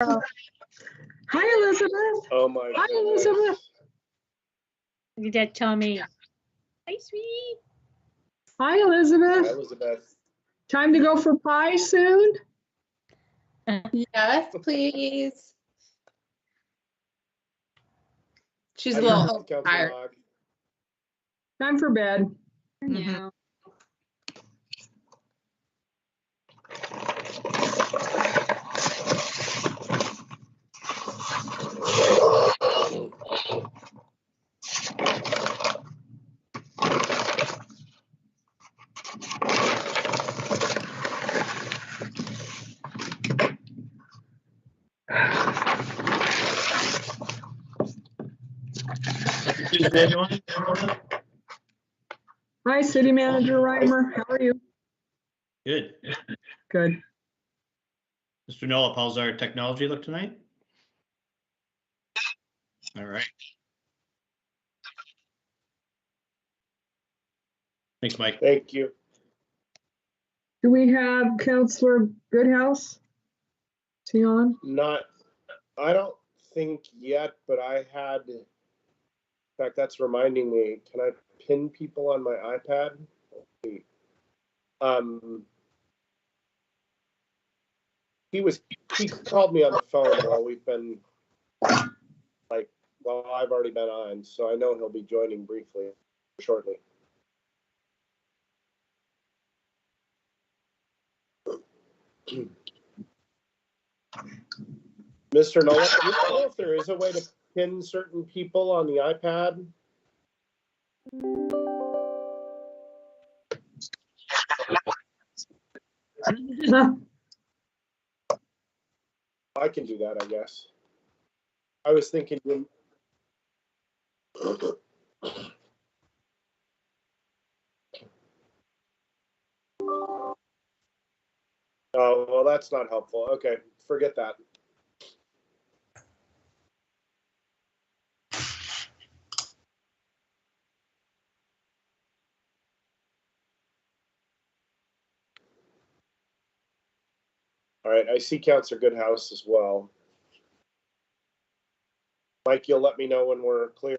Hi, Elizabeth. Oh my Hi, goodness. Elizabeth. Look at that tummy. Hi, sweetie. Hi, Hi, Elizabeth. Elizabeth. Time to go for pie soon? Yes, please. She's a How little you doing, Councilor tired. Nog? Time for bed. Yeah. Hi, City Manager Reimer. How are you? Good. Good. Mr. Noah, how's our technology look tonight? All right. Thanks, Mike. Thank you. Do we have Counselor Goodhouse? Is he on? I don't think yet, but I had, in fact, that's reminding me, can I pin people on my iPad? He called me on the phone while we've been, while I've already been on, so I know he'll be joining briefly, shortly. Mr. Nolan, do you know if there is a way to pin certain people on the iPad? I can do that, I guess. I was thinking. Oh, well, that's not helpful. Okay, forget that. All right, I see Councilor Goodhouse as well. Mike, you'll let me know when we're clear.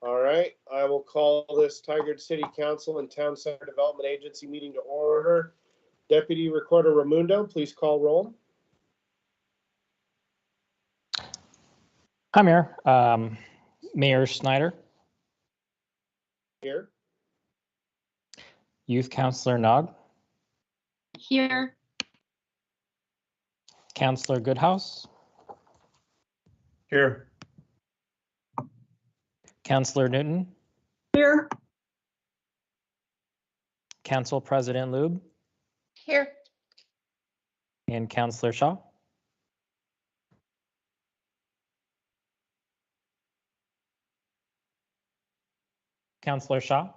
All right, I will call this Tigard City Council and Town Center Development Agency meeting to order. Deputy Recorder Raimundo, please call roll. Hi, Mayor. Mayor Snyder. Here. Youth Councilor Nog. Here. Councilor Goodhouse. Here. Councilor Newton. Here. Council President Lube. Here. And Councilor Shaw. Councilor Shaw.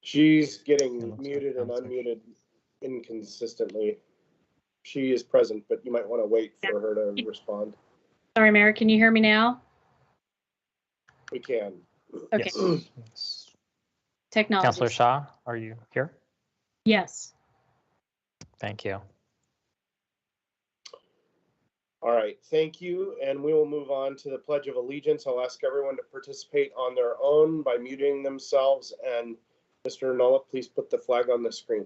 She's getting muted and unmuted inconsistently. She is present, but you might want to wait for her to respond. Sorry, Mayor, can you hear me now? We can. Okay. Yes. Technology. Councilor Shaw, are you here? Yes. Thank you. All right, thank you. And we will move on to the Pledge of Allegiance. I'll ask everyone to participate on their own by muting themselves. And Mr. Nola, please put the flag on the screen.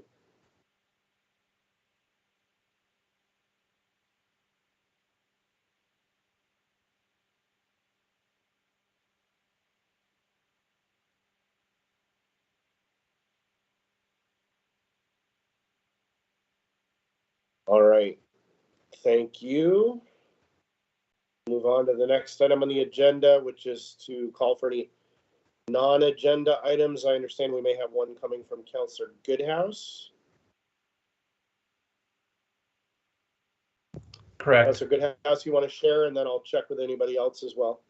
All right, thank you. Move on to the next item on the agenda, which is to call for any non-agenda items. I understand we may have one coming from Councilor Goodhouse. Correct. Councilor Goodhouse, you want to share, and then I'll check with anybody else as well.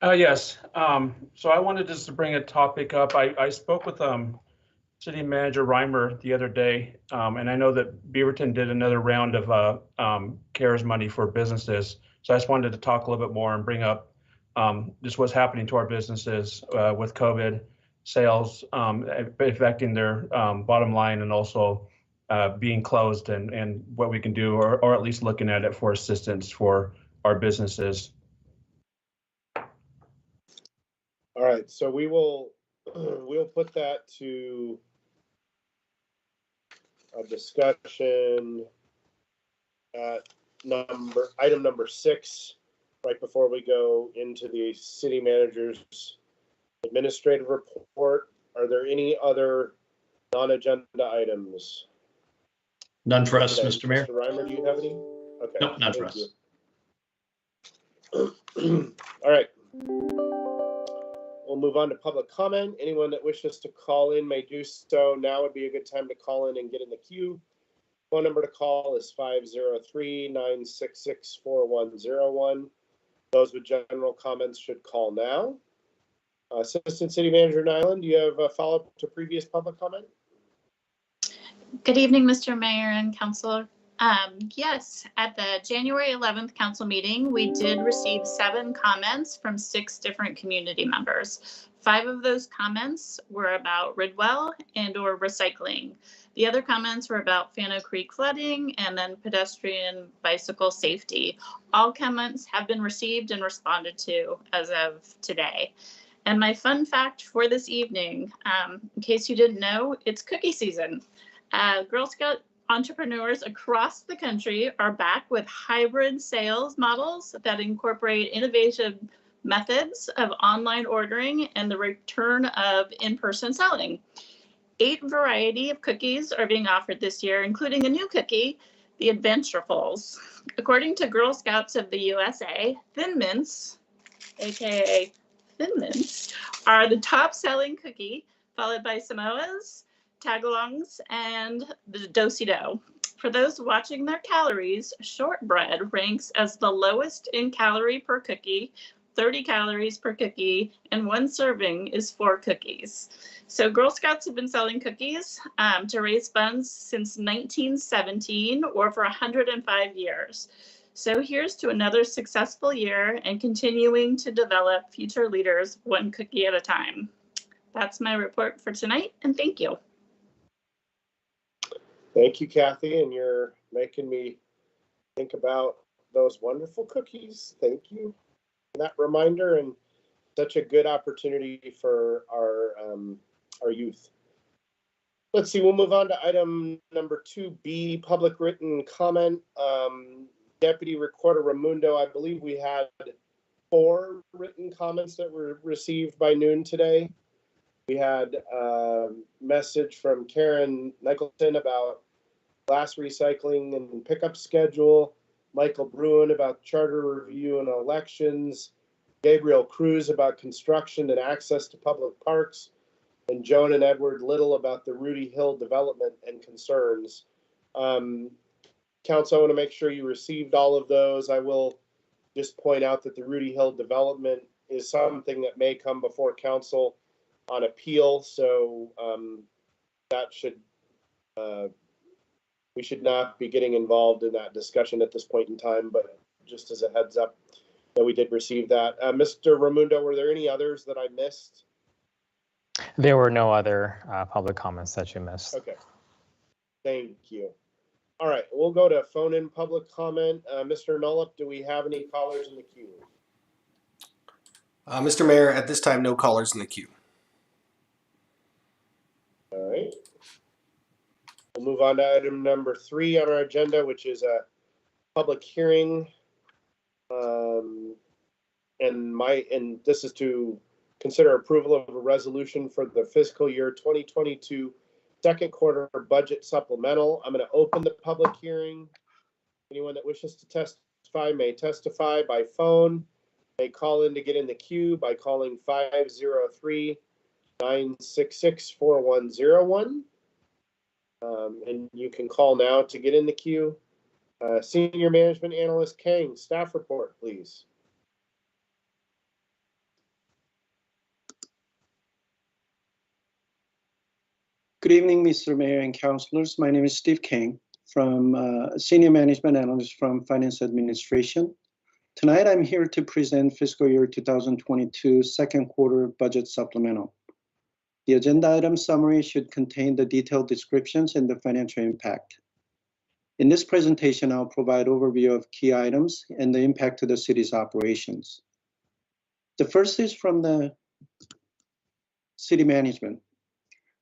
Yes. So I wanted just to bring a topic up. I spoke with City Manager Reimer the other day, and I know that Beaverton did another round of CARES money for businesses. So I just wanted to talk a little bit more and bring up just what's happening to our businesses with COVID, sales affecting their bottom line, and also being closed, and what we can do, or at least looking at it for assistance for our businesses. All right, so we'll put that to a discussion at item number 6, right before we go into the city manager's administrative report. Are there any other non-agenda items? None for us, today? Mr. Mayor. Mr. Reimer, do you have any? Okay. Nope, none for thank us. you. All right. We'll move on to public comment. Anyone that wishes to call in may do so. Now would be a good time to call in and get in the queue. Phone number to call is 503-966-4101. Those with general comments should call now. Assistant City Manager Nyland, do you have a follow-up to previous public comment? Good evening, Mr. Mayor and Councilor. Yes, at the January 11th council meeting, we did receive 7 comments from 6 different community members. 5 of those comments were about Ridwell and/or recycling. The other comments were about Fano Creek flooding and then pedestrian bicycle safety. All comments have been received and responded to as of today. And my fun fact for this evening, in case you didn't know, it's cookie season. Girl Scout entrepreneurs across the country are back with hybrid sales models that incorporate innovative methods of online ordering and the return of in-person selling. 8 variety of cookies are being offered this year, including a new cookie, the Adventurefuls. According to Girl Scouts of the USA, Thin Mints, aka Thin Mints, are the top selling cookie, followed by Samoas, tagalongs, and the do-si-do. For those watching their calories, shortbread ranks as the lowest in calorie per cookie, 30 calories per cookie, and 1 serving is 4 cookies. So Girl Scouts have been selling cookies to raise funds since 1917, or for 105 years. So here's to another successful year and continuing to develop future leaders 1 cookie at a time. That's my report for tonight, and thank you. Thank you, Kathy, and you're making me think about those wonderful cookies. Thank you for that reminder, and such a good opportunity for our youth. Let's see, we'll move on to item number 2B, public written comment. Deputy Recorder Raimundo, I believe we had 4 written comments that were received by noon today. We had a message from Karen Nicholson about glass recycling and pickup schedule, Michael Bruin about charter review and elections, Gabriel Cruz about construction and access to public parks, and Joan and Edward Little about the Rudy Hill development and concerns. Council, I want to make sure you received all of those. I will just point out that the Rudy Hill development is something that may come before council on appeal, so that should we should not be getting involved in that discussion at this point in time, but just as a heads up that we did receive that. Mr. Raimundo, were there any others that I missed? There were no other public comments that you missed. Okay, thank you. All right, we'll go to phone-in public comment. Mr. Nollup, do we have any callers in the queue? Mr. Mayor, at this time, no callers in the queue. All right. We'll move on to item number 3 on our agenda, which is a public hearing. And this is to consider approval of a resolution for the fiscal year 2022 second quarter budget supplemental. I'm going to open the public hearing. Anyone that wishes to testify may testify by phone, may call in to get in the queue by calling 503-966-4101. And you can call now to get in the queue. Senior Management Analyst Kang, staff report, please. Good evening, Mr. Mayor and Councilors. My name is Steve Kang, from Senior Management Analyst from Finance Administration. Tonight, I'm here to present fiscal year 2022 second quarter budget supplemental. The agenda item summary should contain the detailed descriptions and the financial impact. In this presentation, I'll provide overview of key items and the impact to the city's operations. The first is from the city management,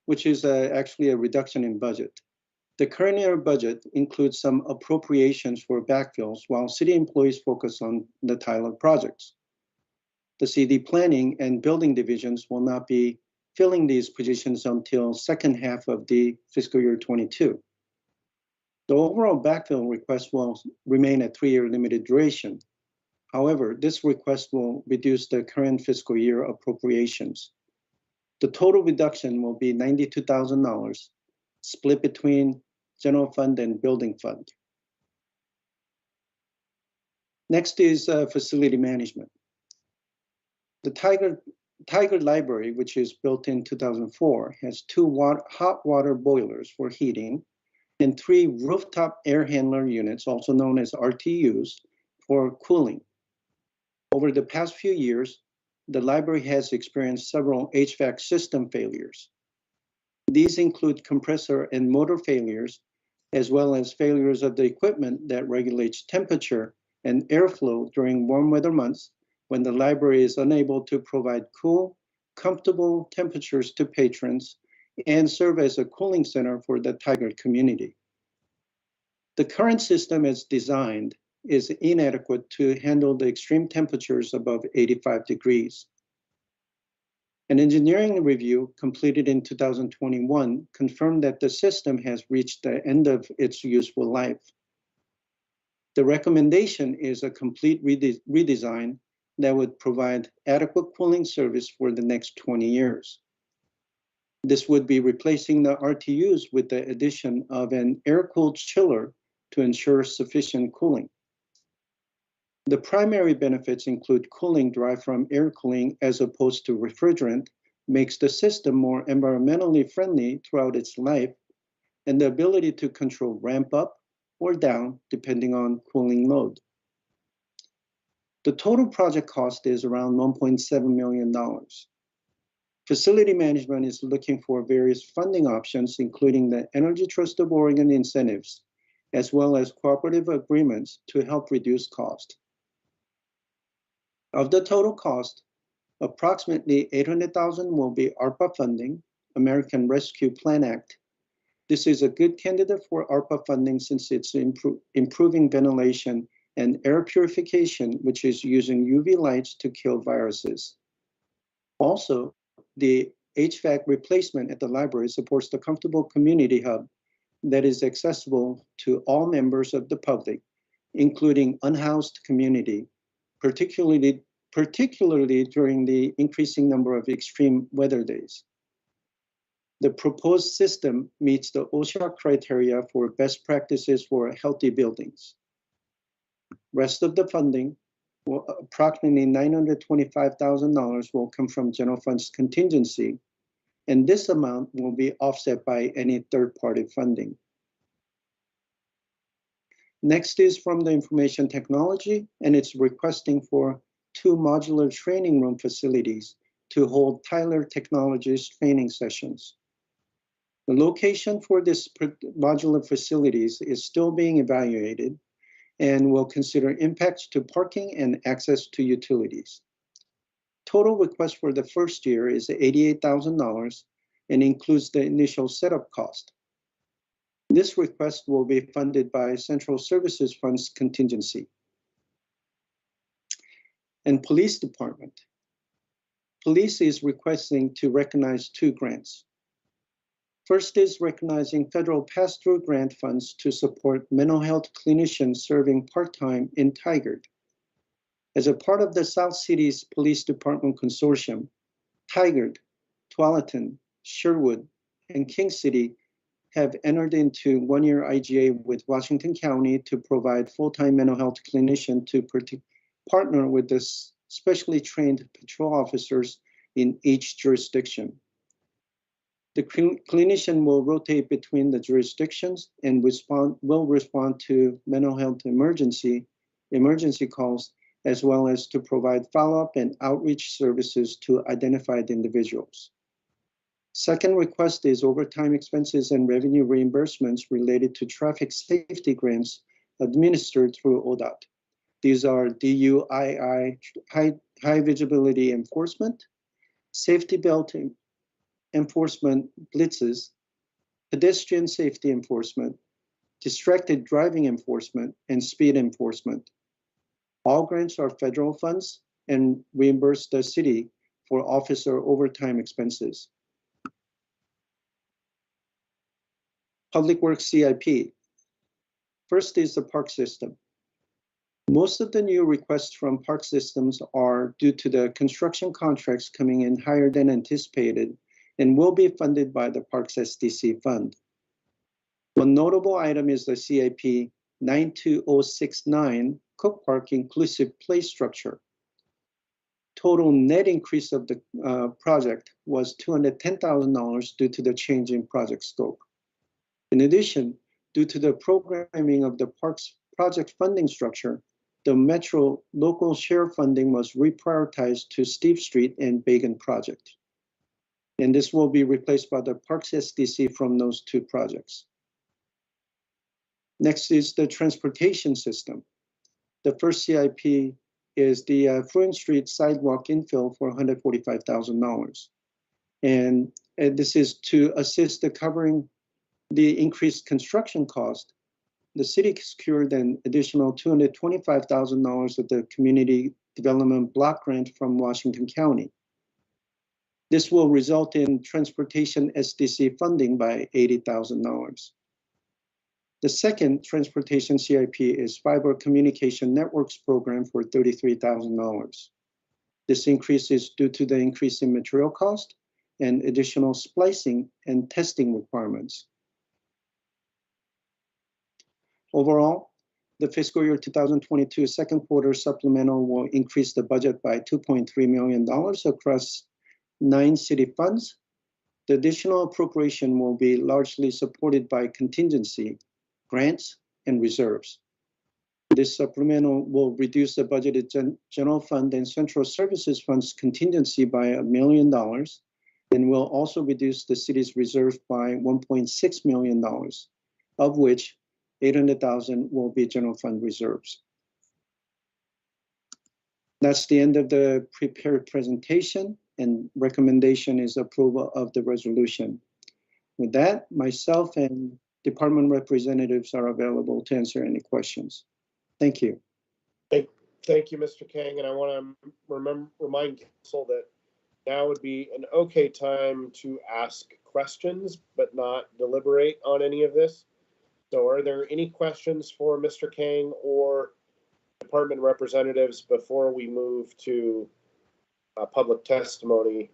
which is actually a reduction in budget. The current year budget includes some appropriations for backfills while city employees focus on the Tyler projects. The CD planning and building divisions will not be filling these positions until second half of the fiscal year 22. The overall backfill request will remain a 3-year limited duration. However, this request will reduce the current fiscal year appropriations. The total reduction will be $92,000, split between general fund and building fund. Next is facility management. The Tiger Library, which is built in 2004, has 2 hot water boilers for heating and 3 rooftop air handler units, also known as RTUs, for cooling. Over the past few years, the library has experienced several HVAC system failures. These include compressor and motor failures, as well as failures of the equipment that regulates temperature and airflow during warm weather months when the library is unable to provide cool, comfortable temperatures to patrons and serve as a cooling center for the Tiger community. The current system as designed is inadequate to handle the extreme temperatures above 85 degrees. An engineering review completed in 2021 confirmed that the system has reached the end of its useful life. The recommendation is a complete redesign that would provide adequate cooling service for the next 20 years. This would be replacing the RTUs with the addition of an air-cooled chiller to ensure sufficient cooling. The primary benefits include cooling derived from air cooling as opposed to refrigerant, makes the system more environmentally friendly throughout its life, and the ability to control ramp up or down depending on cooling load. The total project cost is around $1.7 million. Facility management is looking for various funding options, including the Energy Trust of Oregon incentives, as well as cooperative agreements to help reduce cost. Of the total cost, approximately $800,000 will be ARPA funding, American Rescue Plan Act. This is a good candidate for ARPA funding since it's improving ventilation and air purification, which is using UV lights to kill viruses. Also, the HVAC replacement at the library supports the comfortable community hub that is accessible to all members of the public, including unhoused community, particularly during the increasing number of extreme weather days. The proposed system meets the OSHA criteria for best practices for healthy buildings. Rest of the funding, approximately $925,000, will come from general funds contingency, and this amount will be offset by any third-party funding. Next is from the information technology, and it's requesting for 2 modular training room facilities to hold Tyler Technologies training sessions. The location for this modular facilities is still being evaluated and will consider impacts to parking and access to utilities. Total request for the first year is $88,000 and includes the initial setup cost. This request will be funded by Central Services Fund's contingency. And Police Department. Police is requesting to recognize 2 grants. First is recognizing federal pass-through grant funds to support mental health clinicians serving part-time in Tigard. As a part of the South Cities Police Department Consortium, Tigard, Tualatin, Sherwood, and King City have entered into 1-year IGA with Washington County to provide full-time mental health clinician to partner with the specially trained patrol officers in each jurisdiction. The clinician will rotate between the jurisdictions and will respond to mental health emergency calls as well as to provide follow-up and outreach services to identified individuals. Second request is overtime expenses and revenue reimbursements related to traffic safety grants administered through ODOT. These are DUII, high visibility enforcement, safety belt enforcement blitzes, pedestrian safety enforcement, distracted driving enforcement, and speed enforcement. All grants are federal funds and reimburse the city for officer overtime expenses. Public Works CIP. First is the park system. Most of the new requests from park systems are due to the construction contracts coming in higher than anticipated and will be funded by the Parks SDC fund. One notable item is the CIP 92069 Cook Park Inclusive Play Structure. Total net increase of the project was $210,000 due to the change in project scope. In addition, due to the programming of the park's project funding structure, the Metro local share funding was reprioritized to Steve Street and Bagan project. And this will be replaced by the Parks SDC from those two projects. Next is the transportation system. The first CIP is the Fruin Street sidewalk infill for $145,000. And this is to assist the covering the increased construction cost. The city secured an additional $225,000 of the community development block grant from Washington County. This will result in transportation SDC funding by $80,000. The second transportation CIP is Fiber Communication Networks Program for $33,000. This increase is due to the increase in material cost and additional splicing and testing requirements. Overall, the fiscal year 2022 second quarter supplemental will increase the budget by $2.3 million across 9 city funds. The additional appropriation will be largely supported by contingency, grants, and reserves. This supplemental will reduce the budgeted general fund and central services funds contingency by $1 million and will also reduce the city's reserve by $1.6 million, of which $800,000 will be general fund reserves. That's the end of the prepared presentation, and recommendation is approval of the resolution. With that, myself and department representatives are available to answer any questions. Thank you. Thank you, Mr. Kang, and I want to remind council that now would be an okay time to ask questions, but not deliberate on any of this. So are there any questions for Mr. Kang or department representatives before we move to public testimony?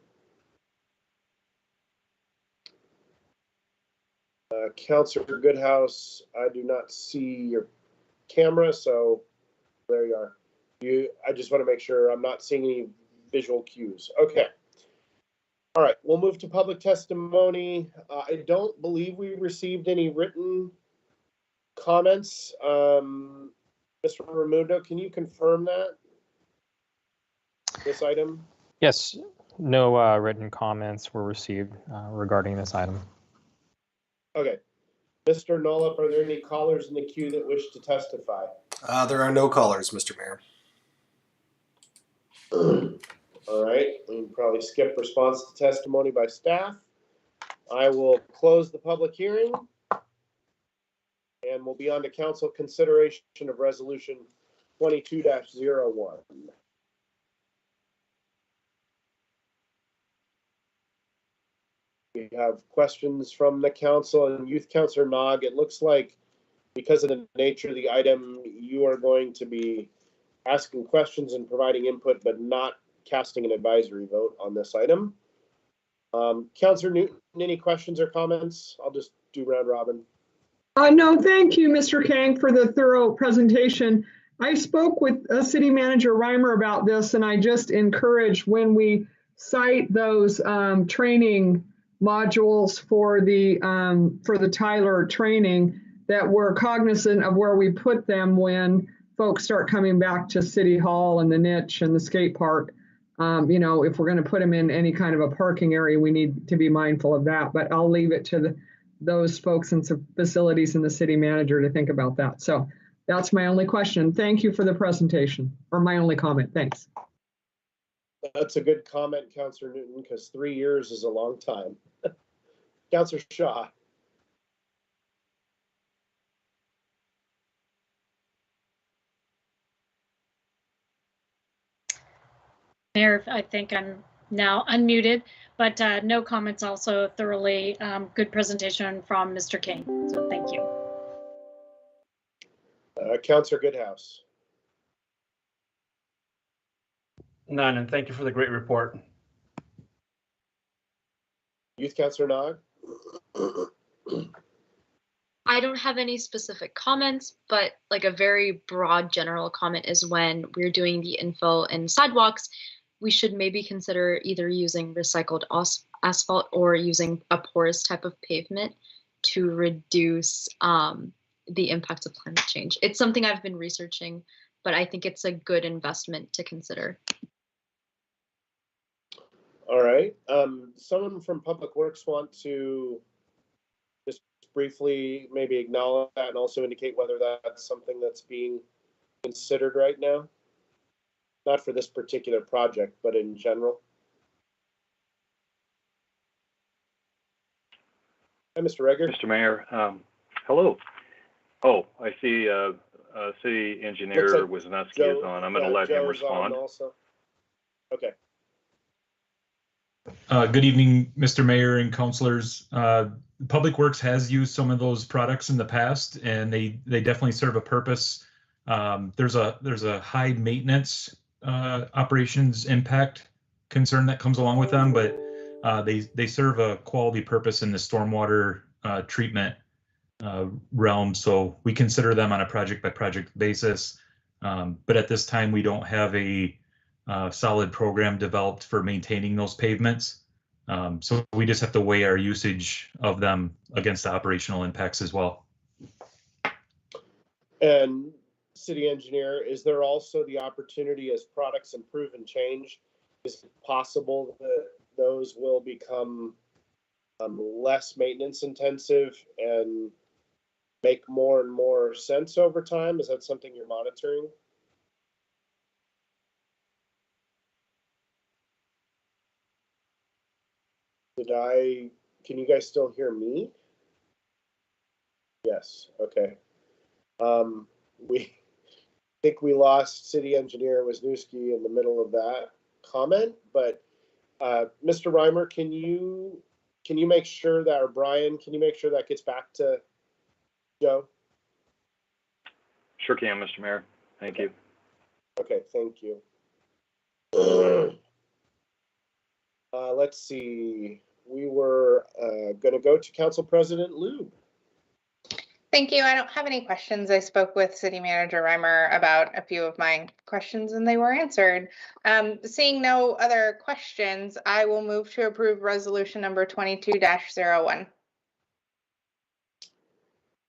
Councilor Goodhouse, I do not see your camera, so there you are. I just want to make sure I'm not seeing any visual cues. Okay. All right, we'll move to public testimony. I don't believe we received any written comments. Mr. Ramundo, can you confirm that? This item? Yes, no written comments were received regarding this item. Okay. Mr. Nollop, are there any callers in the queue that wish to testify? There are no callers, Mr. Mayor. All right, we can probably skip response to testimony by staff. I will close the public hearing. And we'll be on to council consideration of resolution 22-01. We have questions from the council and Youth Councilor Nog. It looks like because of the nature of the item, you are going to be asking questions and providing input, but not casting an advisory vote on this item. Councilor Newton, any questions or comments? I'll just do round robin. No, thank you, Mr. Kang, for the thorough presentation. I spoke with City Manager Reimer about this, and I just encourage when we cite those training modules for the Tyler training that we're cognizant of where we put them when folks start coming back to City Hall and the niche and the skate park, you know, if we're going to put them in any kind of a parking area, we need to be mindful of that. But I'll leave it to those folks and some facilities and the city manager to think about that. So that's my only question. Thank you for the presentation, or my only comment. Thanks. That's a good comment, Councillor Newton, because 3 years is a long time. Councillor Shaw. Mayor, I think I'm now unmuted, but no comments. Also thoroughly good presentation from Mr. King. So thank you. Councillor Goodhouse. None, and thank you for the great report. Youth Councillor Nog. I don't have any specific comments, but like a very broad general comment is when we're doing the infill and sidewalks, we should maybe consider either using recycled asphalt or using a porous type of pavement to reduce the impacts of climate change. It's something I've been researching, but I think it's a good investment to consider. All right. Someone from Public Works want to just briefly maybe acknowledge that and also indicate whether that's something that's being considered right now? Not for this particular project, but in general. Hi, Mr. Regger. Mr. Mayor, hello. Oh, I see City Engineer Like Wisniewski is on. I'm going to let him respond. Also. Okay. Good evening, Mr. Mayor and councilors. Public Works has used some of those products in the past, and they definitely serve a purpose. There's a high maintenance operations impact concern that comes along with them, but they serve a quality purpose in the stormwater treatment realm. So we consider them on a project by project basis. But at this time, we don't have a solid program developed for maintaining those pavements. So we just have to weigh our usage of them against the operational impacts as well. And City Engineer, is there also the opportunity as products improve and change, is it possible that those will become less maintenance intensive and make more and more sense over time? Is that something you're monitoring? Can you guys still hear me? Yes, okay. We think we lost City Engineer Wisniewski in the middle of that comment, but Mr. Reimer, can you make sure that, or Brian, can you make sure that gets back to Joe? Sure can, Mr. Mayor. Thank you. Okay, thank you. Let's see. We were going to go to Council President Lube. Thank you. I don't have any questions. I spoke with City Manager Reimer about a few of my questions and they were answered. Seeing no other questions, I will move to approve resolution number 22-01.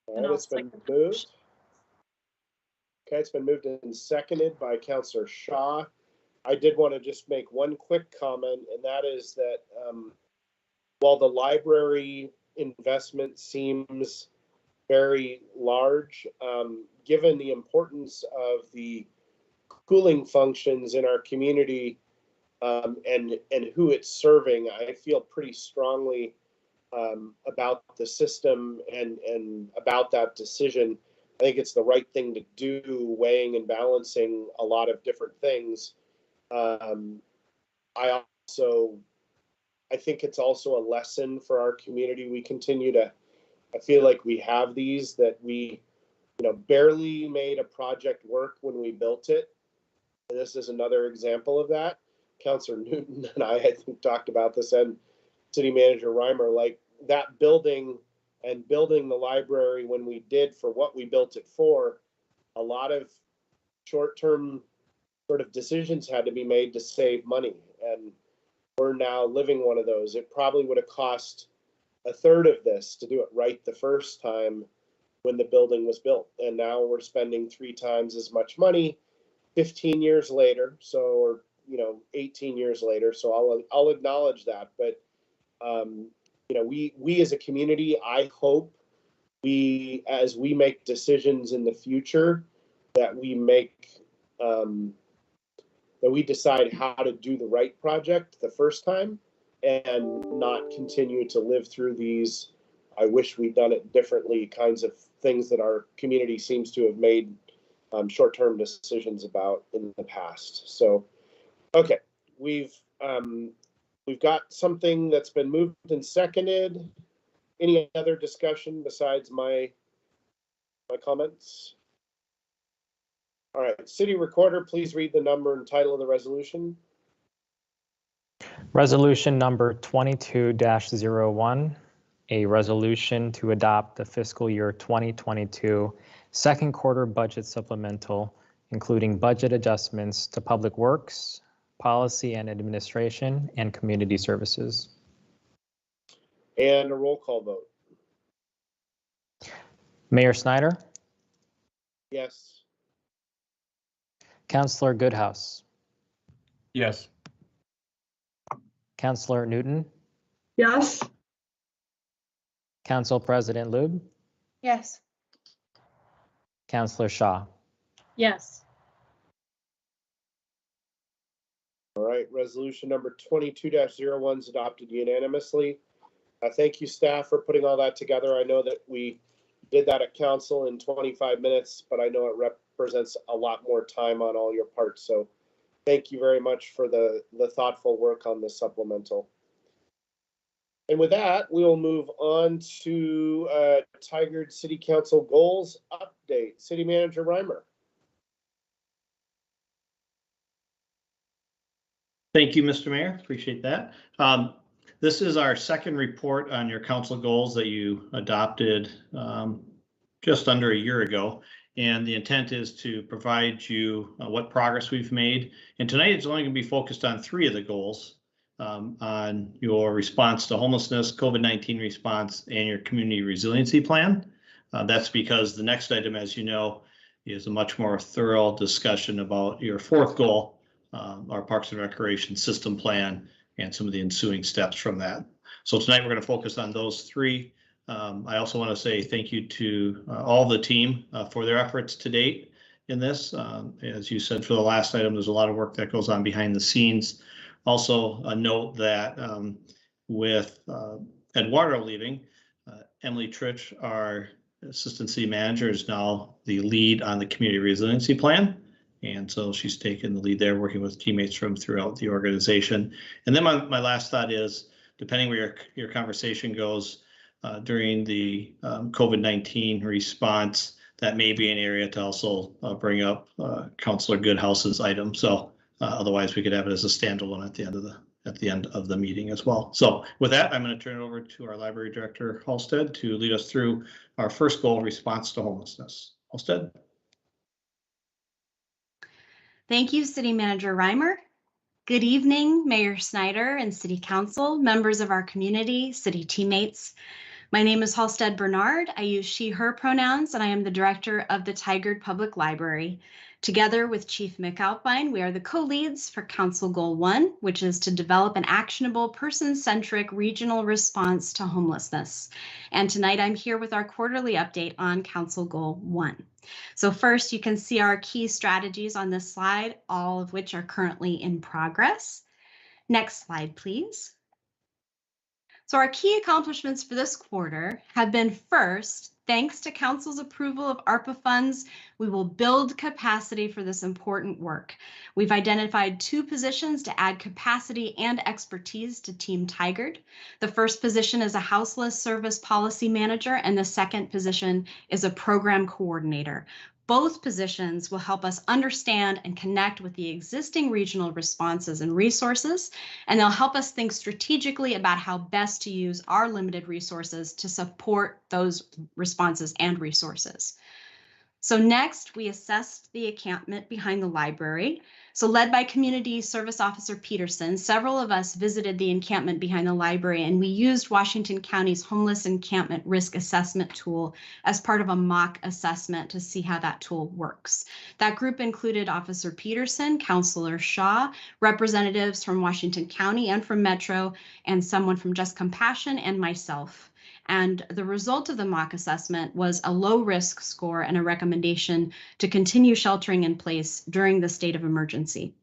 All right, it's been moved. Okay, it's been moved and seconded by Councillor Shaw. I did want to just make one quick comment, and that is that while the library investment seems very large, given the importance of the cooling functions in our community and who it's serving, I feel pretty strongly about the system and about that decision. I think it's the right thing to do, weighing and balancing a lot of different things. I think it's also a lesson for our community. We continue to, I feel like we have these that we, barely made a project work when we built it. And this is another example of that. Councillor Newton and I think, talked about this, and City Manager Reimer, like that building and building the library when we did for what we built it for, a lot of short-term sort of decisions had to be made to save money. And we're now living one of those. It probably would have cost a third of this to do it right the first time. when the building was built. And now we're spending 3 times as much money 15 years later. So, or, 18 years later. So I'll acknowledge that. But, we as a community, I hope as we make decisions in the future, that we decide how to do the right project the first time and not continue to live through these I wish we'd done it differently kinds of things that our community seems to have made short-term decisions about in the past. So, okay, we've got something that's been moved and seconded. Any other discussion besides my comments? All right, City Recorder, please read the number and title of the resolution. Resolution number 22-01, a resolution to adopt the fiscal year 2022 second quarter budget supplemental, including budget adjustments to Public Works, Policy and Administration, and Community Services. And a roll call vote. Mayor Snyder? Yes. Councillor Goodhouse? Yes. Councillor Newton? Yes. Council President Lube? Yes. Councillor Shaw? Yes. All right, resolution number 22-01 is adopted unanimously. Thank you, staff, for putting all that together. I know that we did that at council in 25 minutes, but I know it represents a lot more time on all your parts. So thank you very much for the thoughtful work on the supplemental. And with that, we will move on to Tigard City Council goals update. City Manager Reimer. Thank you, Mr. Mayor. Appreciate that. This is our second report on your council goals that you adopted just under a year ago. And the intent is to provide you what progress we've made. And tonight it's only going to be focused on 3 of the goals, on your response to homelessness, COVID-19 response, and your community resiliency plan. That's because the next item, as you know, is a much more thorough discussion about your 4th goal, our Parks and Recreation System Plan, and some of the ensuing steps from that. So tonight we're going to focus on those 3. I also want to say thank you to all the team for their efforts to date in this. As you said, for the last item, there's a lot of work that goes on behind the scenes. Also, a note that with Eduardo leaving, Emily Trich, our Assistant City Manager, is now the lead on the Community Resiliency Plan. And so she's taken the lead there, working with teammates from throughout the organization. And then my last thought is, depending where your conversation goes during the COVID-19 response, that may be an area to also bring up Councillor Goodhouse's item. So otherwise, we could have it as a standalone at the end of the meeting as well. So with that, I'm going to turn it over to our Library Director Halstead to lead us through our first goal, response to homelessness. Halstead. Thank you, City Manager Reimer. Good evening, Mayor Snyder and City Council, members of our community, city teammates. My name is Halstead Bernard. I use she, her pronouns, and I am the director of the Tigard Public Library. Together with Chief Mick Alpine, we are the co-leads for Council Goal 1, which is to develop an actionable, person-centric regional response to homelessness. And tonight I'm here with our quarterly update on Council Goal 1. So first, you can see our key strategies on this slide, all of which are currently in progress. Next slide, please. So our key accomplishments for this quarter have been, first, thanks to Council's approval of ARPA funds, we will build capacity for this important work. We've identified 2 positions to add capacity and expertise to Team Tigard. The first position is a houseless service policy manager, and the second position is a program coordinator. Both positions will help us understand and connect with the existing regional responses and resources, and they'll help us think strategically about how best to use our limited resources to support those responses and resources. So next, we assessed the encampment behind the library. So led by Community Service Officer Peterson, several of us visited the encampment behind the library, and we used Washington County's Homeless Encampment Risk Assessment tool as part of a mock assessment to see how that tool works. That group included Officer Peterson, Counselor Shaw, representatives from Washington County and from Metro, and someone from Just Compassion and myself. And the result of the mock assessment was a low risk score and a recommendation to continue sheltering in place during the state of emergency.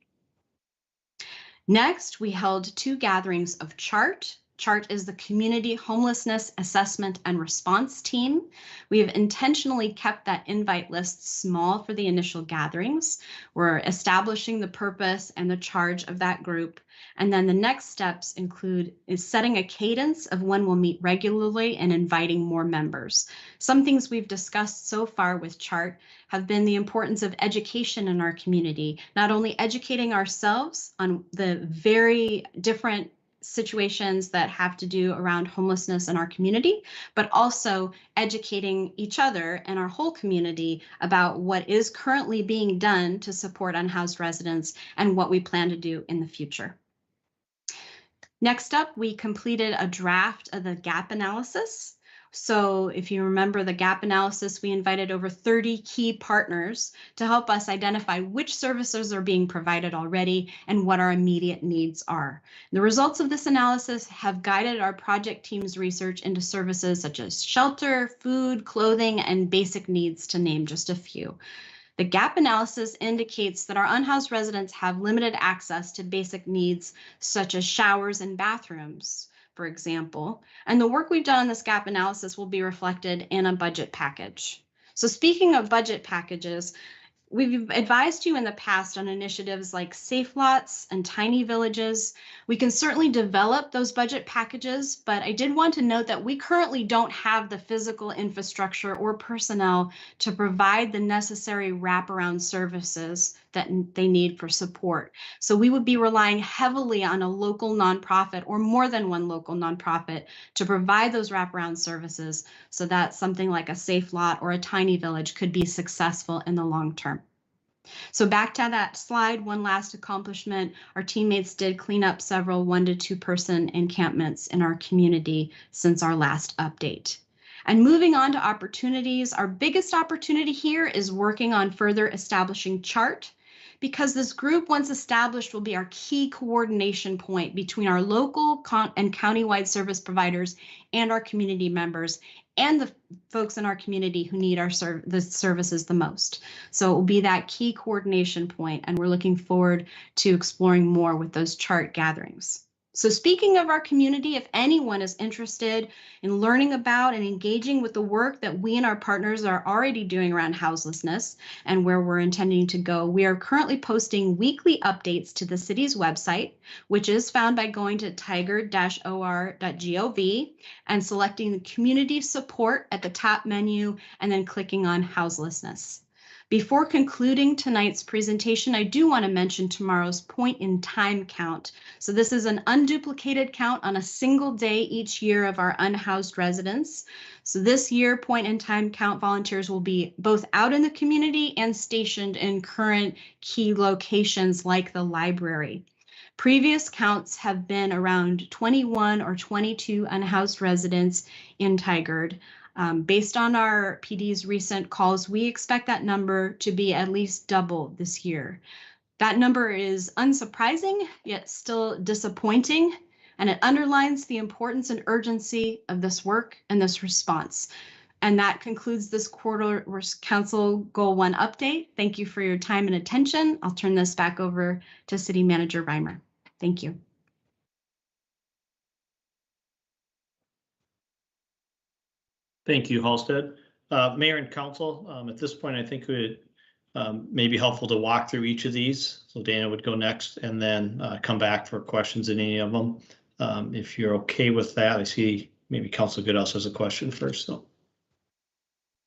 Next, we held 2 gatherings of CHART. CHART is the Community Homelessness Assessment and Response Team. We have intentionally kept that invite list small for the initial gatherings. We're establishing the purpose and the charge of that group. And then the next steps is setting a cadence of when we'll meet regularly and inviting more members. Some things we've discussed so far with CHART have been the importance of education in our community, not only educating ourselves on the very different situations that have to do around homelessness in our community, but also educating each other and our whole community about what is currently being done to support unhoused residents and what we plan to do in the future. Next up, we completed a draft of the gap analysis. So if you remember the gap analysis, we invited over 30 key partners to help us identify which services are being provided already and what our immediate needs are. The results of this analysis have guided our project team's research into services such as shelter, food, clothing, and basic needs, to name just a few. The gap analysis indicates that our unhoused residents have limited access to basic needs such as showers and bathrooms, for example, and the work we've done on this gap analysis will be reflected in a budget package. So speaking of budget packages, we've advised you in the past on initiatives like Safe Lots and Tiny Villages. We can certainly develop those budget packages, but I did want to note that we currently don't have the physical infrastructure or personnel to provide the necessary wraparound services that they need for support. So we would be relying heavily on a local nonprofit or more than one local nonprofit to provide those wraparound services so that something like a Safe Lot or a Tiny Village could be successful in the long term. So back to that slide, one last accomplishment, our teammates did clean up several 1 to 2 person encampments in our community since our last update. And moving on to opportunities, our biggest opportunity here is working on further establishing CHART, because this group, once established, will be our key coordination point between our local and countywide service providers and our community members and the folks in our community who need the services the most. So it will be that key coordination point, and we're looking forward to exploring more with those CHART gatherings. So speaking of our community, if anyone is interested in learning about and engaging with the work that we and our partners are already doing around houselessness and where we're intending to go, we are currently posting weekly updates to the city's website, which is found by going to tiger-or.gov and selecting the community support at the top menu and then clicking on houselessness. Before concluding tonight's presentation, I do want to mention tomorrow's point in time count. So this is an unduplicated count on a single day each year of our unhoused residents. So this year, point in time count volunteers will be both out in the community and stationed in current key locations like the library. Previous counts have been around 21 or 22 unhoused residents in Tigard. Based on our PD's recent calls, we expect that number to be at least double this year. That number is unsurprising, yet still disappointing, and it underlines the importance and urgency of this work and this response. And that concludes this quarter Council Goal 1 update. Thank you for your time and attention. I'll turn this back over to City Manager Reimer. Thank you. Thank you, Halstead. Mayor and Council, at this point, I think it may be helpful to walk through each of these. So Dana would go next and then come back for questions in any of them. If you're okay with that, I see maybe Council Goodhouse has a question first. So.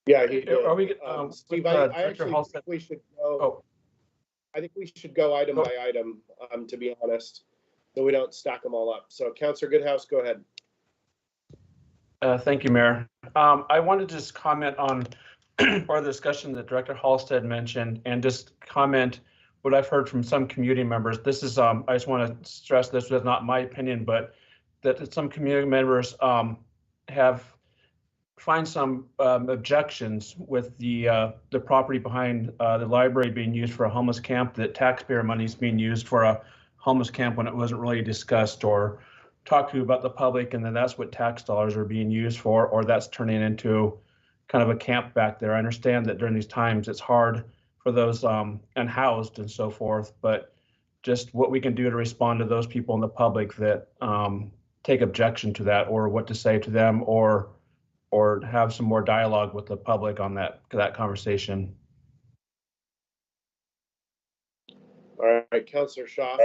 Yeah, are we? Steve, I actually think we should go. Oh. I think we should go item by item, to be honest, so we don't stack them all up. So, Councillor Goodhouse, go ahead. Thank you, Mayor. I wanted to just comment on part of the discussion that Director Halstead mentioned and just comment what I've heard from some community members, this is, I just want to stress this is not my opinion, but that some community members find some objections with the property behind the library being used for a homeless camp, that taxpayer money is being used for a homeless camp when it wasn't really discussed or talked to about the public, and then that's what tax dollars are being used for, or that's turning into kind of a camp back there. I understand that during these times it's hard for those unhoused and so forth, but just what we can do to respond to those people in the public that take objection to that, or what to say to them, or have some more dialogue with the public on that conversation. All right, Councillor Shaw.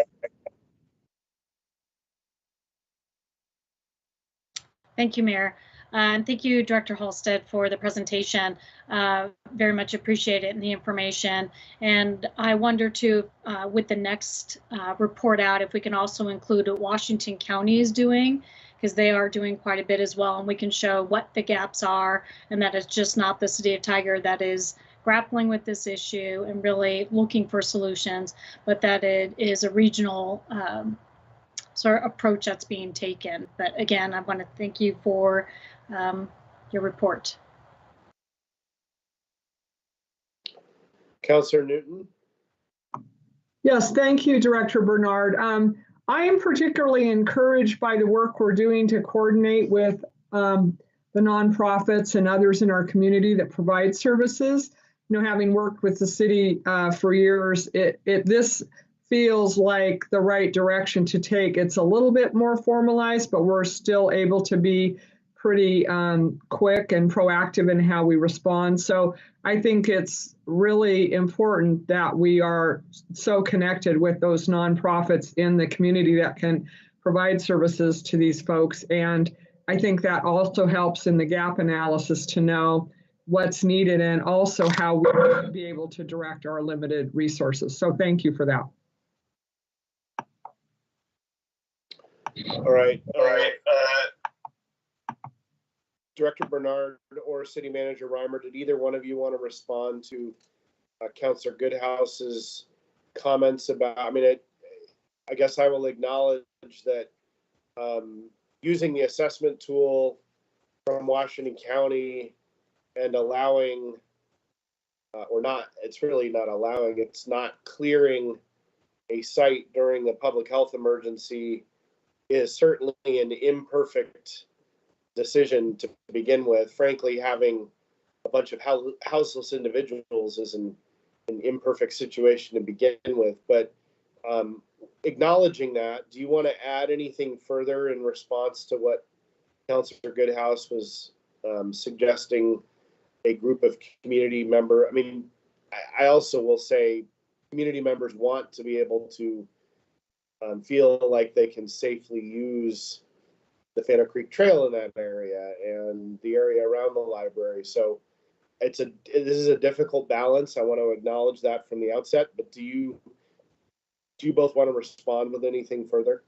Thank you, Mayor. And thank you, Director Halstead, for the presentation. Very much appreciate it and the information. And I wonder too, with the next report out, if we can also include what Washington County is doing, because they are doing quite a bit as well. And we can show what the gaps are, and that it's just not the City of Tiger that is grappling with this issue and really looking for solutions, but that it is a regional sort of approach that's being taken. But again, I want to thank you for your report. Councillor Newton. Yes, thank you, Director Bernard. I am particularly encouraged by the work we're doing to coordinate with the nonprofits and others in our community that provide services. You know, having worked with the city for years, this feels like the right direction to take. It's a little bit more formalized, but we're still able to be pretty quick and proactive in how we respond. So I think it's really important that we are so connected with those nonprofits in the community that can provide services to these folks. And I think that also helps in the gap analysis to know what's needed and also how we will be able to direct our limited resources. So thank you for that. All right. Director Bernard or City Manager Reimer, did either one of you want to respond to Councillor Goodhouse's comments about, I mean, I guess I will acknowledge that using the assessment tool from Washington County and allowing, or not, it's really not allowing, it's not clearing a site during the public health emergency is certainly an imperfect decision to begin with. Frankly, having a bunch of houseless individuals is an imperfect situation to begin with. But acknowledging that, do you want to add anything further in response to what Councillor Goodhouse was suggesting? A group of community member. I mean, I also will say community members want to be able to feel like they can safely use the Fannel Creek Trail in that area and the area around the library. So this is a difficult balance. I want to acknowledge that from the outset, but do you both want to respond with anything further?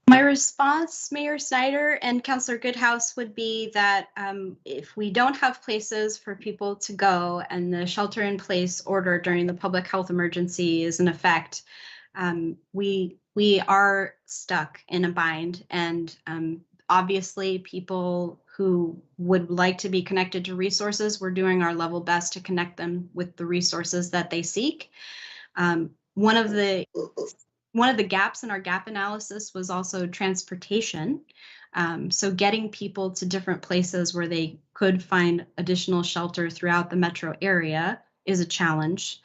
My response, Mayor Snyder and Councillor Goodhouse, would be that if we don't have places for people to go and the shelter-in-place order during the public health emergency is in effect, we are stuck in a bind. And obviously, people who would like to be connected to resources, we're doing our level best to connect them with the resources that they seek. One of the gaps in our gap analysis was also transportation. So getting people to different places where they could find additional shelter throughout the metro area is a challenge.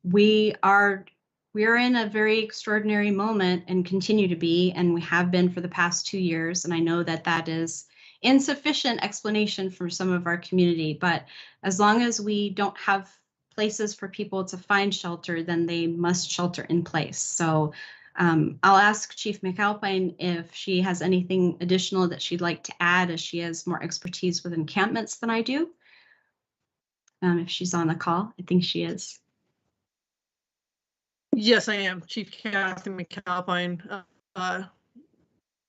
We are in a very extraordinary moment and continue to be, and we have been for the past 2 years. And I know that that is insufficient explanation for some of our community, but as long as we don't have places for people to find shelter, then they must shelter in place. So I'll ask Chief McAlpine if she has anything additional that she'd like to add, as she has more expertise with encampments than I do. If she's on the call, I think she is. Yes, I am. Chief Kathy McAlpine.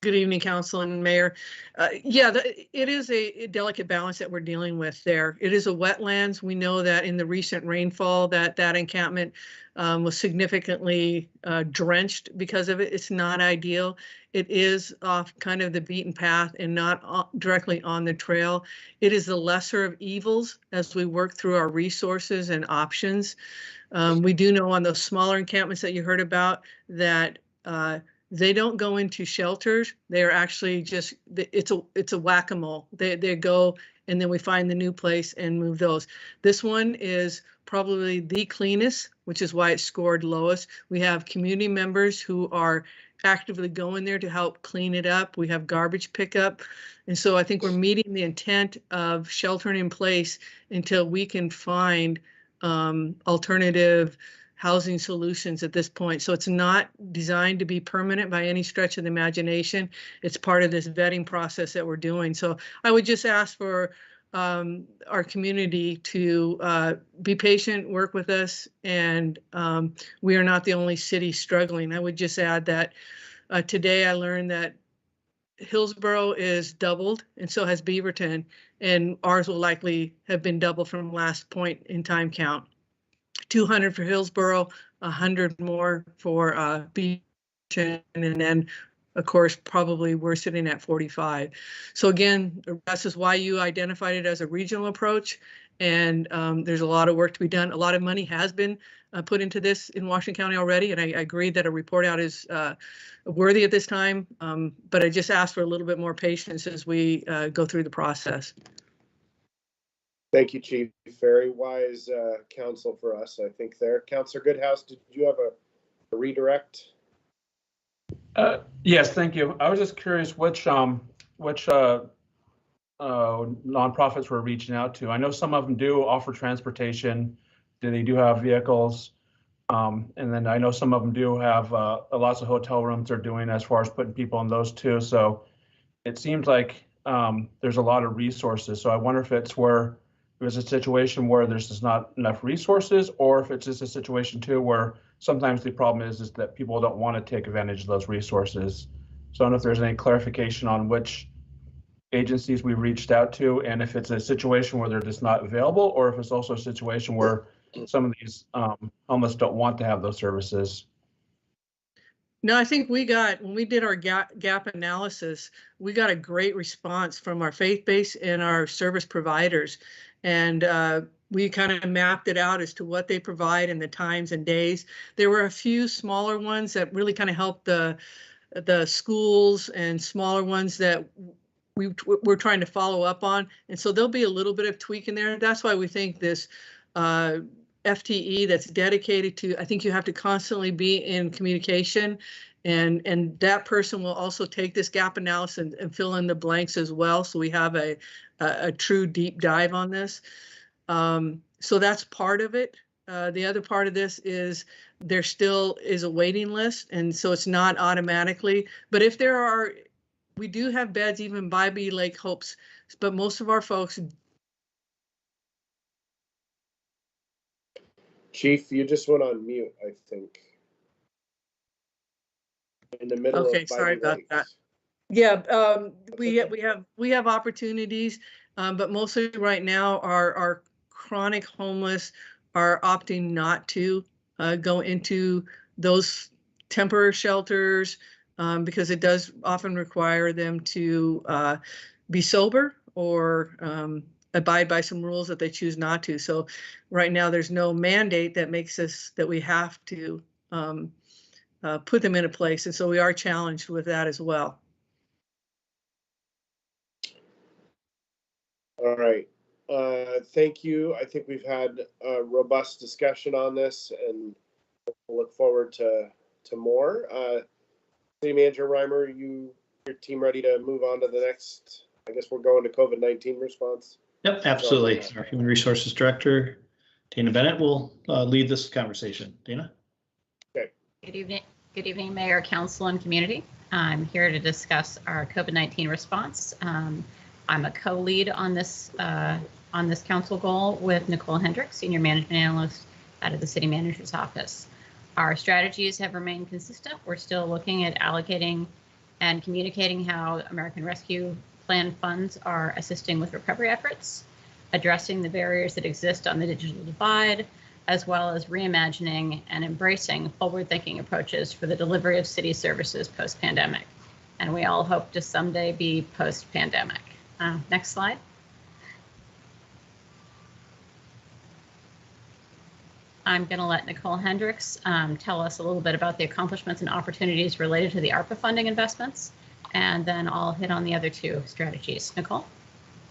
Good evening, Council and Mayor. It is a delicate balance that we're dealing with there. It is a wetlands. We know that in the recent rainfall that encampment was significantly drenched because of it. It's not ideal. It is off kind of the beaten path and not directly on the trail. It is the lesser of evils as we work through our resources and options. We do know on those smaller encampments that you heard about that they don't go into shelters. They are actually just, it's a whack-a-mole. They go and then we find the new place and move those. This one is probably the cleanest, which is why it's scored lowest. We have community members who are actively going there to help clean it up. We have garbage pickup. And so I think we're meeting the intent of sheltering in place until we can find alternative housing solutions at this point. So it's not designed to be permanent by any stretch of the imagination. It's part of this vetting process that we're doing. So I would just ask for our community to be patient, work with us, and we are not the only city struggling. I would just add that today I learned that Hillsborough is doubled and so has Beaverton, and ours will likely have been doubled from last point in time count. 200 for Hillsborough, 100 more for Beaverton, and then of course probably we're sitting at 45. So again, this is why you identified it as a regional approach, and there's a lot of work to be done. A lot of money has been put into this in Washington County already, and I agree that a report out is worthy at this time, but I just ask for a little bit more patience as we go through the process. Thank you, Chief. Very wise counsel for us, I think there. Councillor Goodhouse, did you have a redirect? Yes, thank you. I was just curious which nonprofits were reaching out to. I know some of them do offer transportation. They do have vehicles. And then I know some of them do have lots of hotel rooms they're doing as far as putting people in those too. So it seems like there's a lot of resources. So I wonder if it's where there's a situation where there's just not enough resources, or if it's just a situation too where sometimes the problem is that people don't want to take advantage of those resources. So I don't know if there's any clarification on which agencies we reached out to, and if it's a situation where they're just not available, or if it's also a situation where some of these homeless don't want to have those services. No, I think when we did our gap analysis, we got a great response from our faith-based and our service providers. And we kind of mapped it out as to what they provide and the times and days. There were a few smaller ones that really kind of helped the schools, and smaller ones that we're trying to follow up on. And so there'll be a little bit of tweak in there. That's why we think this FTE that's dedicated to, I think you have to constantly be in communication, and that person will also take this gap analysis and fill in the blanks as well. So we have a true deep dive on this. So that's part of it. The other part of this is there still is a waiting list, and so it's not automatically, but if there are, we do have beds even by Bee Lake Hopes, but most of our folks. Chief, you just went on mute, I think. In the middle. Okay, sorry about that. Yeah, we have opportunities, but mostly right now our chronic homeless are opting not to go into those temporary shelters because it does often require them to be sober or abide by some rules that they choose not to. So right now there's no mandate that makes us that we have to put them in a place. And so we are challenged with that as well. All right. Thank you. I think we've had a robust discussion on this, and we'll look forward to more. City Manager Reimer, your team ready to move on to the next? I guess we're going to COVID-19 response. Yep, absolutely. Our Human Resources Director, Dana Bennett, will lead this conversation. Dana? Okay. Good evening, Mayor, Council, and community. I'm here to discuss our COVID-19 response. I'm a co-lead on this council goal with Nicole Hendricks, Senior Management Analyst out of the City Manager's Office. Our strategies have remained consistent. We're still looking at allocating and communicating how American Rescue Plan funds are assisting with recovery efforts, addressing the barriers that exist on the digital divide, as well as reimagining and embracing forward-thinking approaches for the delivery of city services post-pandemic. And we all hope to someday be post-pandemic. Next slide. I'm going to let Nicole Hendricks tell us a little bit about the accomplishments and opportunities related to the ARPA funding investments, and then I'll hit on the other two strategies. Nicole?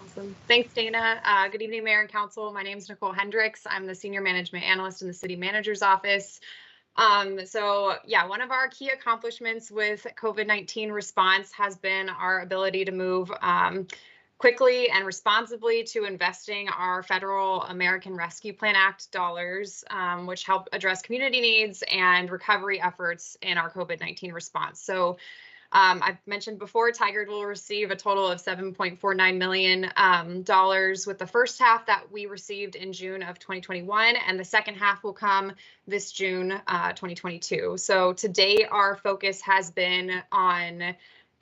Awesome. Thanks, Dana. Good evening, Mayor and Council. My name is Nicole Hendricks. I'm the Senior Management Analyst in the City Manager's Office. So yeah, one of our key accomplishments with COVID-19 response has been our ability to move quickly and responsibly to investing our federal American Rescue Plan Act dollars, which help address community needs and recovery efforts in our COVID-19 response. So I've mentioned before, Tigard will receive a total of $7.49 million with the first half that we received in June of 2021, and the second half will come this June 2022. So today our focus has been on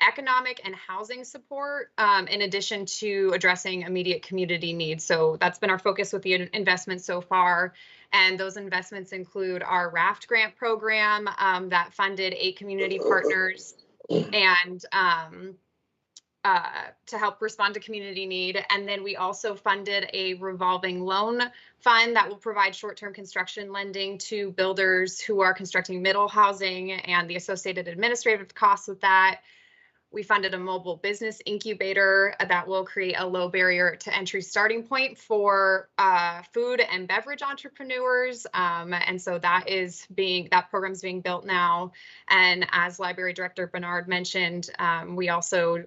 economic and housing support, in addition to addressing immediate community needs. So that's been our focus with the investments so far. And those investments include our RAFT grant program that funded 8 community partners and to help respond to community need. And then we also funded a revolving loan fund that will provide short-term construction lending to builders who are constructing middle housing and the associated administrative costs with that. We funded a mobile business incubator that will create a low barrier to entry starting point for food and beverage entrepreneurs. And so that program's being built now. And as Library Director Bernard mentioned, we also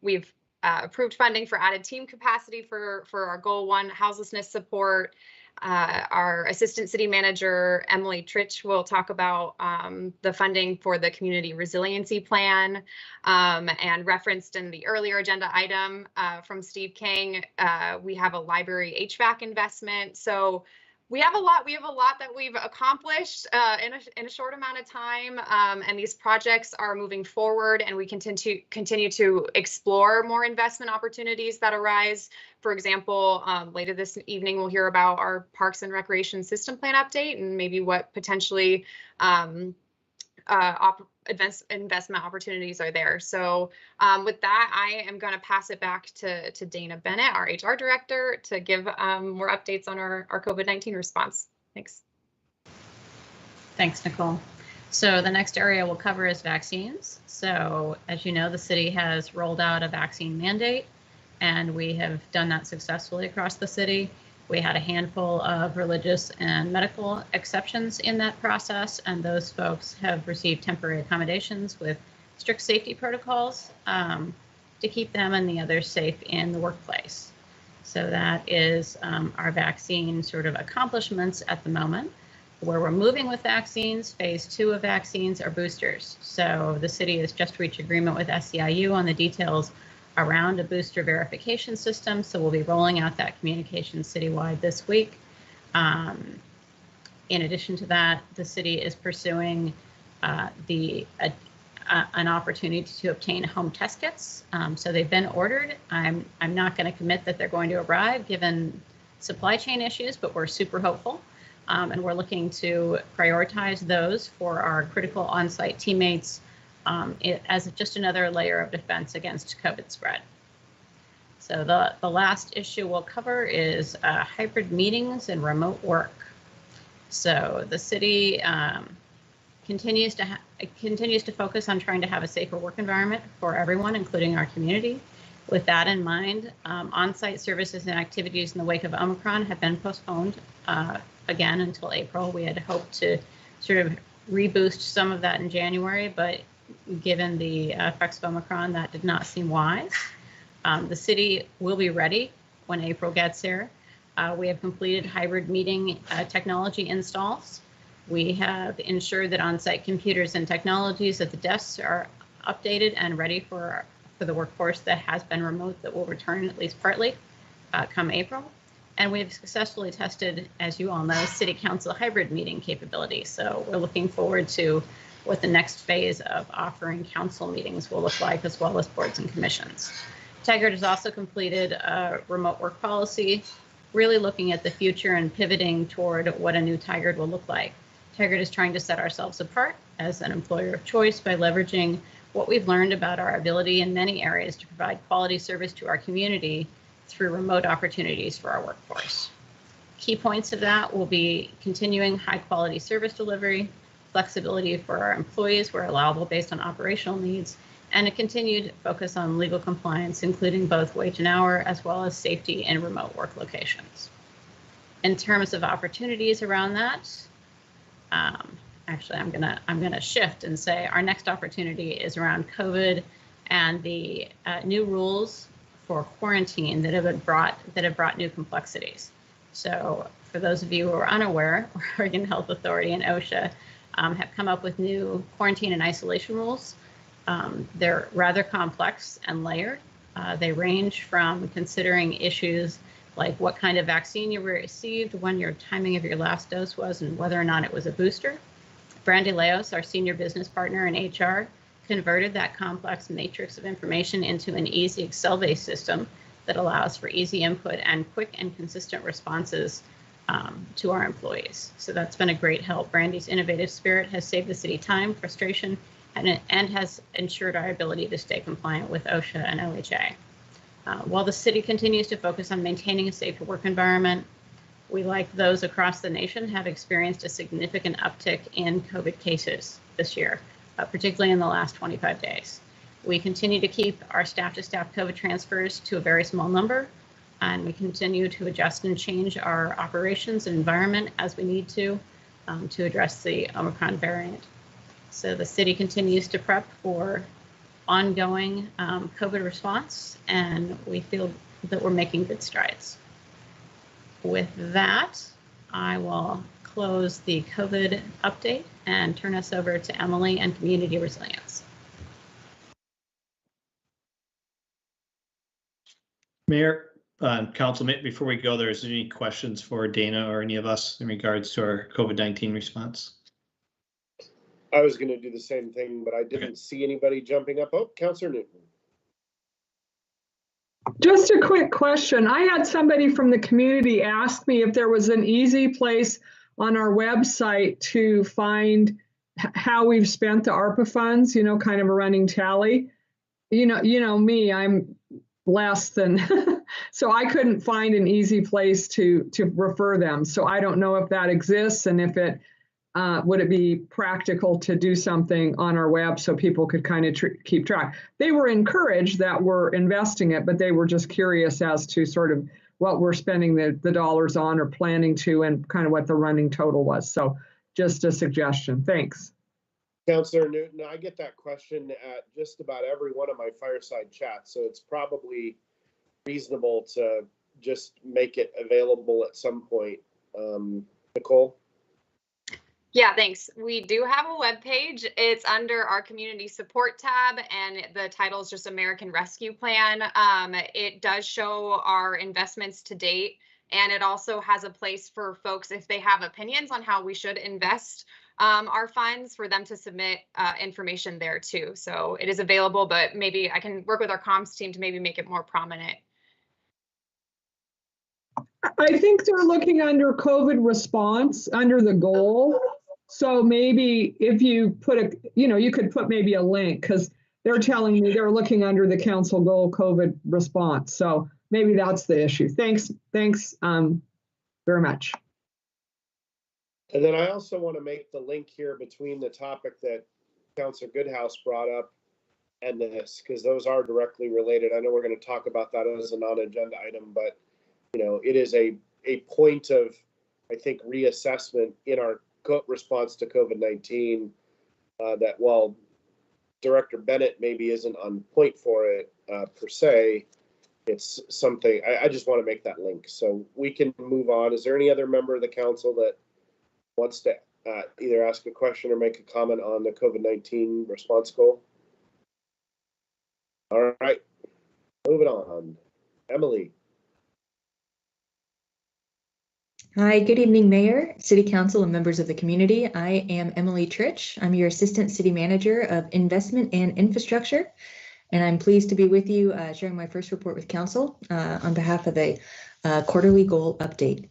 we've approved funding for added team capacity for our Goal 1 houselessness support. Our Assistant City Manager, Emily Tritch, will talk about the funding for the Community Resiliency Plan, and referenced in the earlier agenda item from Steve King, we have a library HVAC investment. So we have a lot that we've accomplished in a short amount of time, and these projects are moving forward, and we continue to explore more investment opportunities that arise. For example, later this evening, we'll hear about our Parks and Recreation System Plan update and maybe what potentially investment opportunities are there. So with that, I am going to pass it back to Dana Bennett, our HR Director, to give more updates on our COVID-19 response. Thanks. Thanks, Nicole. So the next area we'll cover is vaccines. So as you know, the city has rolled out a vaccine mandate, and we have done that successfully across the city. We had a handful of religious and medical exceptions in that process, and those folks have received temporary accommodations with strict safety protocols to keep them and the others safe in the workplace. So that is our vaccine sort of accomplishments at the moment. Where we're moving with vaccines, phase 2 of vaccines are boosters. So the city has just reached agreement with SEIU on the details around a booster verification system. So we'll be rolling out that communication citywide this week. In addition to that, the city is pursuing an opportunity to obtain home test kits. So they've been ordered. I'm not going to commit that they're going to arrive given supply chain issues, but we're super hopeful. And we're looking to prioritize those for our critical on-site teammates as just another layer of defense against COVID spread. So the last issue we'll cover is hybrid meetings and remote work. So the city continues to focus on trying to have a safer work environment for everyone, including our community. With that in mind, on-site services and activities in the wake of Omicron have been postponed again until April. We had hoped to sort of reboost some of that in January, but given the effects of Omicron, that did not seem wise. The city will be ready when April gets here. We have completed hybrid meeting technology installs. We have ensured that on-site computers and technologies at the desks are updated and ready for the workforce that has been remote that will return at least partly come April. And we have successfully tested, as you all know, City Council hybrid meeting capability. So we're looking forward to what the next phase of offering council meetings will look like, as well as boards and commissions. Tigard has also completed a remote work policy, really looking at the future and pivoting toward what a new Tigard will look like. Tigard is trying to set ourselves apart as an employer of choice by leveraging what we've learned about our ability in many areas to provide quality service to our community through remote opportunities for our workforce. Key points of that will be continuing high quality service delivery, flexibility for our employees where allowable based on operational needs, and a continued focus on legal compliance, including both wage and hour, as well as safety in remote work locations. In terms of opportunities around that, actually, I'm gonna shift and say our next opportunity is around COVID and the new rules for quarantine that have brought new complexities. So, for those of you who are unaware, Oregon Health Authority and OSHA have come up with new quarantine and isolation rules. They're rather complex and layered. They range from considering issues like what kind of vaccine you received, when your timing of your last dose was, and whether or not it was a booster. Brandy Leos, our senior business partner in HR, converted that complex matrix of information into an easy Excel-based system that allows for easy input and quick and consistent responses to our employees. So that's been a great help. Brandy's innovative spirit has saved the city time, frustration, and has ensured our ability to stay compliant with OSHA and OHA. While the city continues to focus on maintaining a safe work environment, we, like those across the nation, have experienced a significant uptick in COVID cases this year, particularly in the last 25 days. We continue to keep our staff-to-staff COVID transfers to a very small number, and we continue to adjust and change our operations and environment as we need to address the Omicron variant. So the city continues to prep for ongoing COVID response, and we feel that we're making good strides. With that, I will close the COVID update and turn us over to Emily and Community Resilience. Mayor, Council, before we go, there's any questions for Dana or any of us in regards to our COVID-19 response? I was going to do the same thing, but I didn't see anybody jumping up. Oh, Councillor Newton. Just a quick question. I had somebody from the community ask me if there was an easy place on our website to find how we've spent the ARPA funds, you know, kind of a running tally. You know me, I'm less than, so I couldn't find an easy place to refer them. So I don't know if that exists, and if it, would it be practical to do something on our web so people could kind of keep track? They were encouraged that we're investing it, but they were just curious as to sort of what we're spending the dollars on or planning to, and kind of what the running total was. So just a suggestion. Thanks. Councillor Newton, I get that question at just about every one of my fireside chats, so it's probably reasonable to just make it available at some point. Nicole? Yeah, thanks. We do have a webpage. It's under our community support tab, and the title is just American Rescue Plan. It does show our investments to date, and it also has a place for folks, if they have opinions on how we should invest our funds, for them to submit information there too. So it is available, but maybe I can work with our comms team to maybe make it more prominent. I think they're looking under COVID response, under the goal. So maybe if you put you could put maybe a link, because they're telling me they're looking under the council goal COVID response. So maybe that's the issue. Thanks very much. And then I also want to make the link here between the topic that Councillor Goodhouse brought up and this, because those are directly related. I know we're going to talk about that as a non-agenda item, but you know, it is a point of, I think, reassessment in our response to COVID-19 that while Director Bennett maybe isn't on point for it per se, it's something I just want to make that link so we can move on. Is there any other member of the council that wants to either ask a question or make a comment on the COVID-19 response goal? All right, moving on. Emily. Hi, good evening, Mayor, City Council, and members of the community. I am Emily Trich. I'm your Assistant City Manager of Investment and Infrastructure, and I'm pleased to be with you sharing my first report with Council on behalf of the quarterly goal update.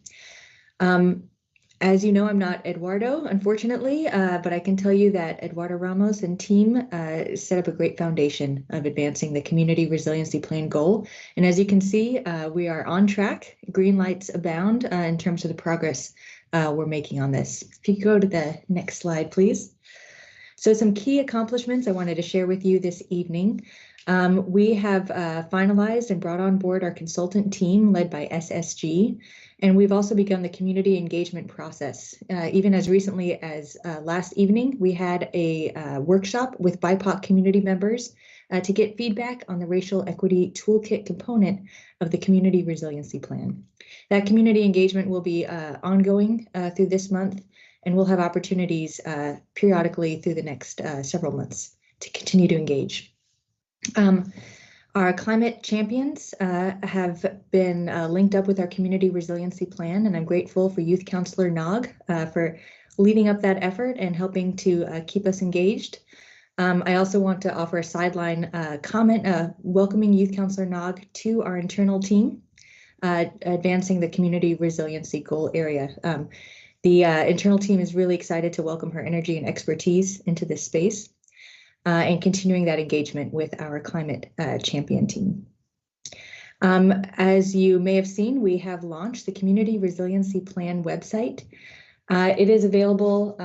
As you know, I'm not Eduardo, unfortunately, but I can tell you that Eduardo Ramos and team set up a great foundation of advancing the Community Resiliency Plan goal. And as you can see, we are on track. Green lights abound in terms of the progress we're making on this. If you go to the next slide, please. So some key accomplishments I wanted to share with you this evening. We have finalized and brought on board our consultant team led by SSG, and we've also begun the community engagement process. Even as recently as last evening, we had a workshop with BIPOC community members to get feedback on the racial equity toolkit component of the Community Resiliency Plan. That community engagement will be ongoing through this month, and we'll have opportunities periodically through the next several months to continue to engage. Our climate champions have been linked up with our community resiliency plan, and I'm grateful for Youth Councilor Nog for leading up that effort and helping to keep us engaged. I also want to offer a sideline comment welcoming Youth Councilor Nog to our internal team, advancing the community resiliency goal area. The internal team is really excited to welcome her energy and expertise into this space. And continuing that engagement with our climate champion team. As you may have seen, we have launched the Community Resiliency Plan website. It is available,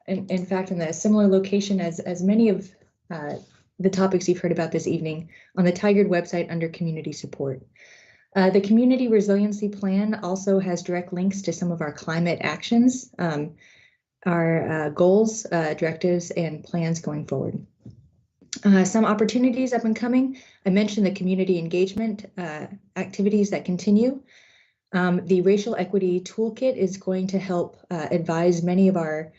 in fact, in a similar location as many of the topics you've heard about this evening on the Tigard website under Community Support. The Community Resiliency Plan also has direct links to some of our climate actions, our goals, directives, and plans going forward. Some opportunities up and coming. I mentioned the community engagement activities that continue. The Racial Equity Toolkit is going to help advise many of our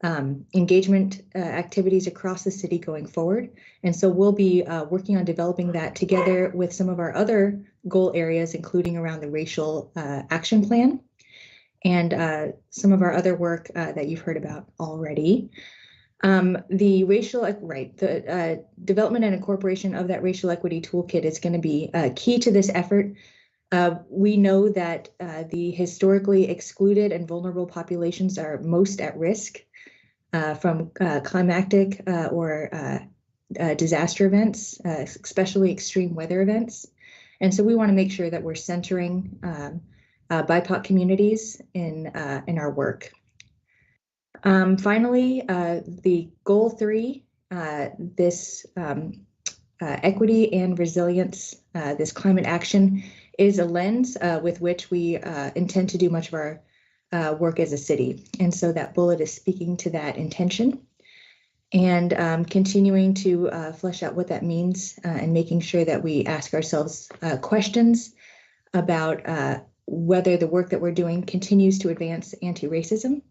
engagement activities across the city going forward. And so we'll be working on developing that together with some of our other goal areas, including around the Racial Action Plan and some of our other work that you've heard about already. The development and incorporation of that racial equity toolkit is going to be key to this effort. We know that the historically excluded and vulnerable populations are most at risk from climactic or disaster events, especially extreme weather events. And so we want to make sure that we're centering BIPOC communities in our work. Finally, the goal 3, this equity and resilience, this climate action is a lens with which we intend to do much of our work as a city. And so that bullet is speaking to that intention and continuing to flesh out what that means and making sure that we ask ourselves questions about whether the work that we're doing continues to advance anti-racism,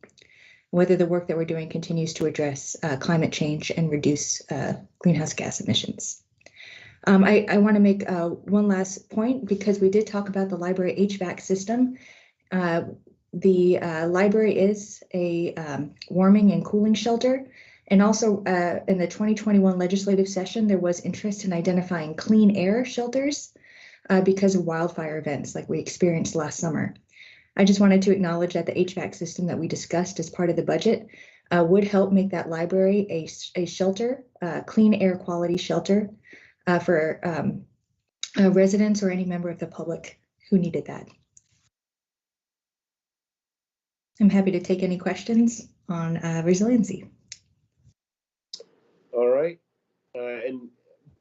whether the work that we're doing continues to address climate change and reduce greenhouse gas emissions. I want to make one last point because we did talk about the library HVAC system. The library is a warming and cooling shelter. And also in the 2021 legislative session, there was interest in identifying clean air shelters because of wildfire events like we experienced last summer. I just wanted to acknowledge that the HVAC system that we discussed as part of the budget would help make that library a shelter, clean air quality shelter for residents or any member of the public who needed that. I'm happy to take any questions on resiliency. All right. And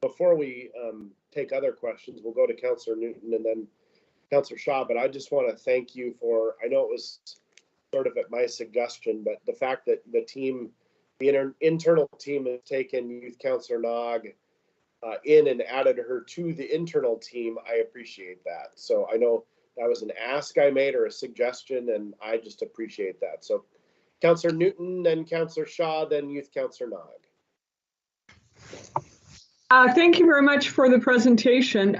before we take other questions, we'll go to Councillor Newton and then Councillor Shaw, but I just want to thank you for, I know it was sort of at my suggestion, but the fact that the team, the internal team has taken Youth Councillor Nog in and added her to the internal team, I appreciate that. So I know that was an ask I made or a suggestion, and I just appreciate that. So Councillor Newton, then Councillor Shaw, then Youth Councillor Nog. Thank you very much for the presentation.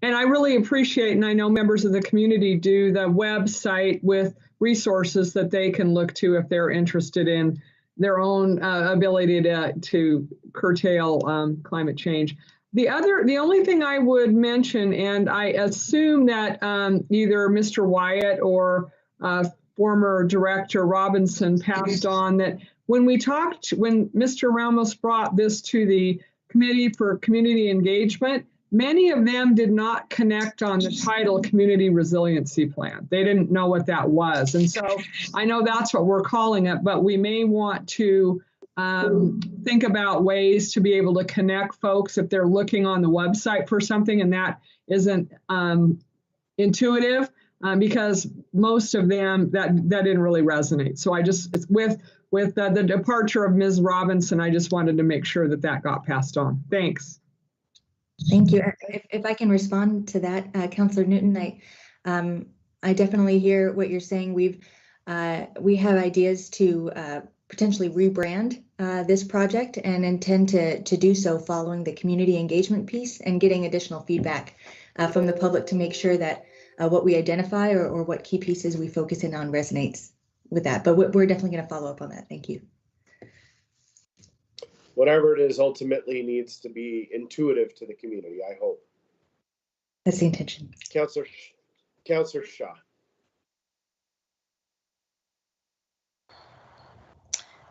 And I really appreciate, and I know members of the community do, the website with resources that they can look to if they're interested in their own ability to curtail climate change. The only thing I would mention, and I assume that either Mr. Wyatt or former Director Robinson passed on, that when Mr. Ramos brought this to the Committee for Community Engagement, many of them did not connect on the title Community Resiliency Plan. They didn't know what that was. And so I know that's what we're calling it, but we may want to think about ways to be able to connect folks if they're looking on the website for something and that isn't intuitive, because most of them, that didn't really resonate. So I just, with the departure of Ms. Robinson, I just wanted to make sure that that got passed on. Thanks. Thank you. If I can respond to that, Councillor Newton, I definitely hear what you're saying. We have ideas to potentially rebrand this project and intend to do so following the community engagement piece and getting additional feedback from the public to make sure that what we identify or what key pieces we focus in on resonates with that. But we're definitely going to follow up on that. Thank you. Whatever it is ultimately needs to be intuitive to the community, I hope. That's the intention. Councillor Shaw.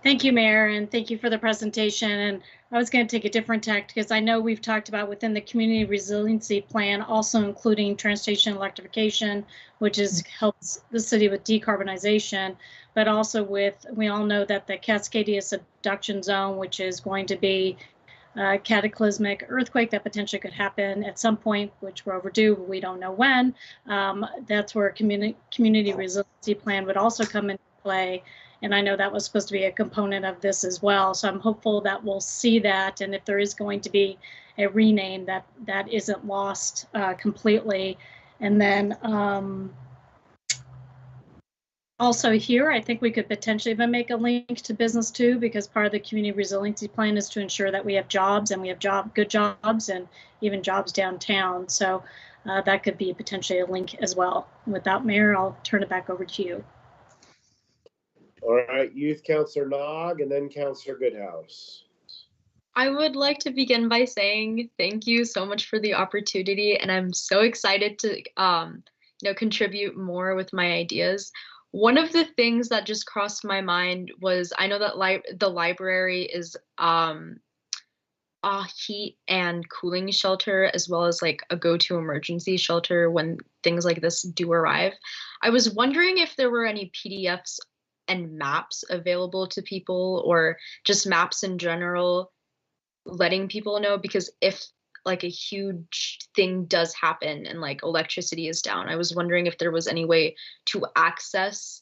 Thank you, Mayor, and thank you for the presentation. And I was going to take a different tack because I know we've talked about within the Community Resiliency Plan, also including transportation electrification, which helps the city with decarbonization, but also we all know that the Cascadia subduction zone, which is going to be a cataclysmic earthquake that potentially could happen at some point, which we're overdue, but we don't know when. That's where Community Resiliency Plan would also come into play. And I know that was supposed to be a component of this as well. So I'm hopeful that we'll see that. And if there is going to be a rename, that isn't lost completely. And then also here, I think we could potentially even make a link to business too, because part of the Community Resiliency Plan is to ensure that we have jobs and we have good jobs and even jobs downtown. So that could be potentially a link as well. And with that, Mayor, I'll turn it back over to you. All right, Youth Councillor Nog and then Councillor Goodhouse. I would like to begin by saying thank you so much for the opportunity, and I'm so excited to contribute more with my ideas. One of the things that just crossed my mind was I know that the library is a heat and cooling shelter, as well as like a go-to emergency shelter when things like this do arrive. I was wondering if there were any PDFs and maps available to people, or just maps in general, letting people know, because if like a huge thing does happen and like electricity is down, I was wondering if there was any way to access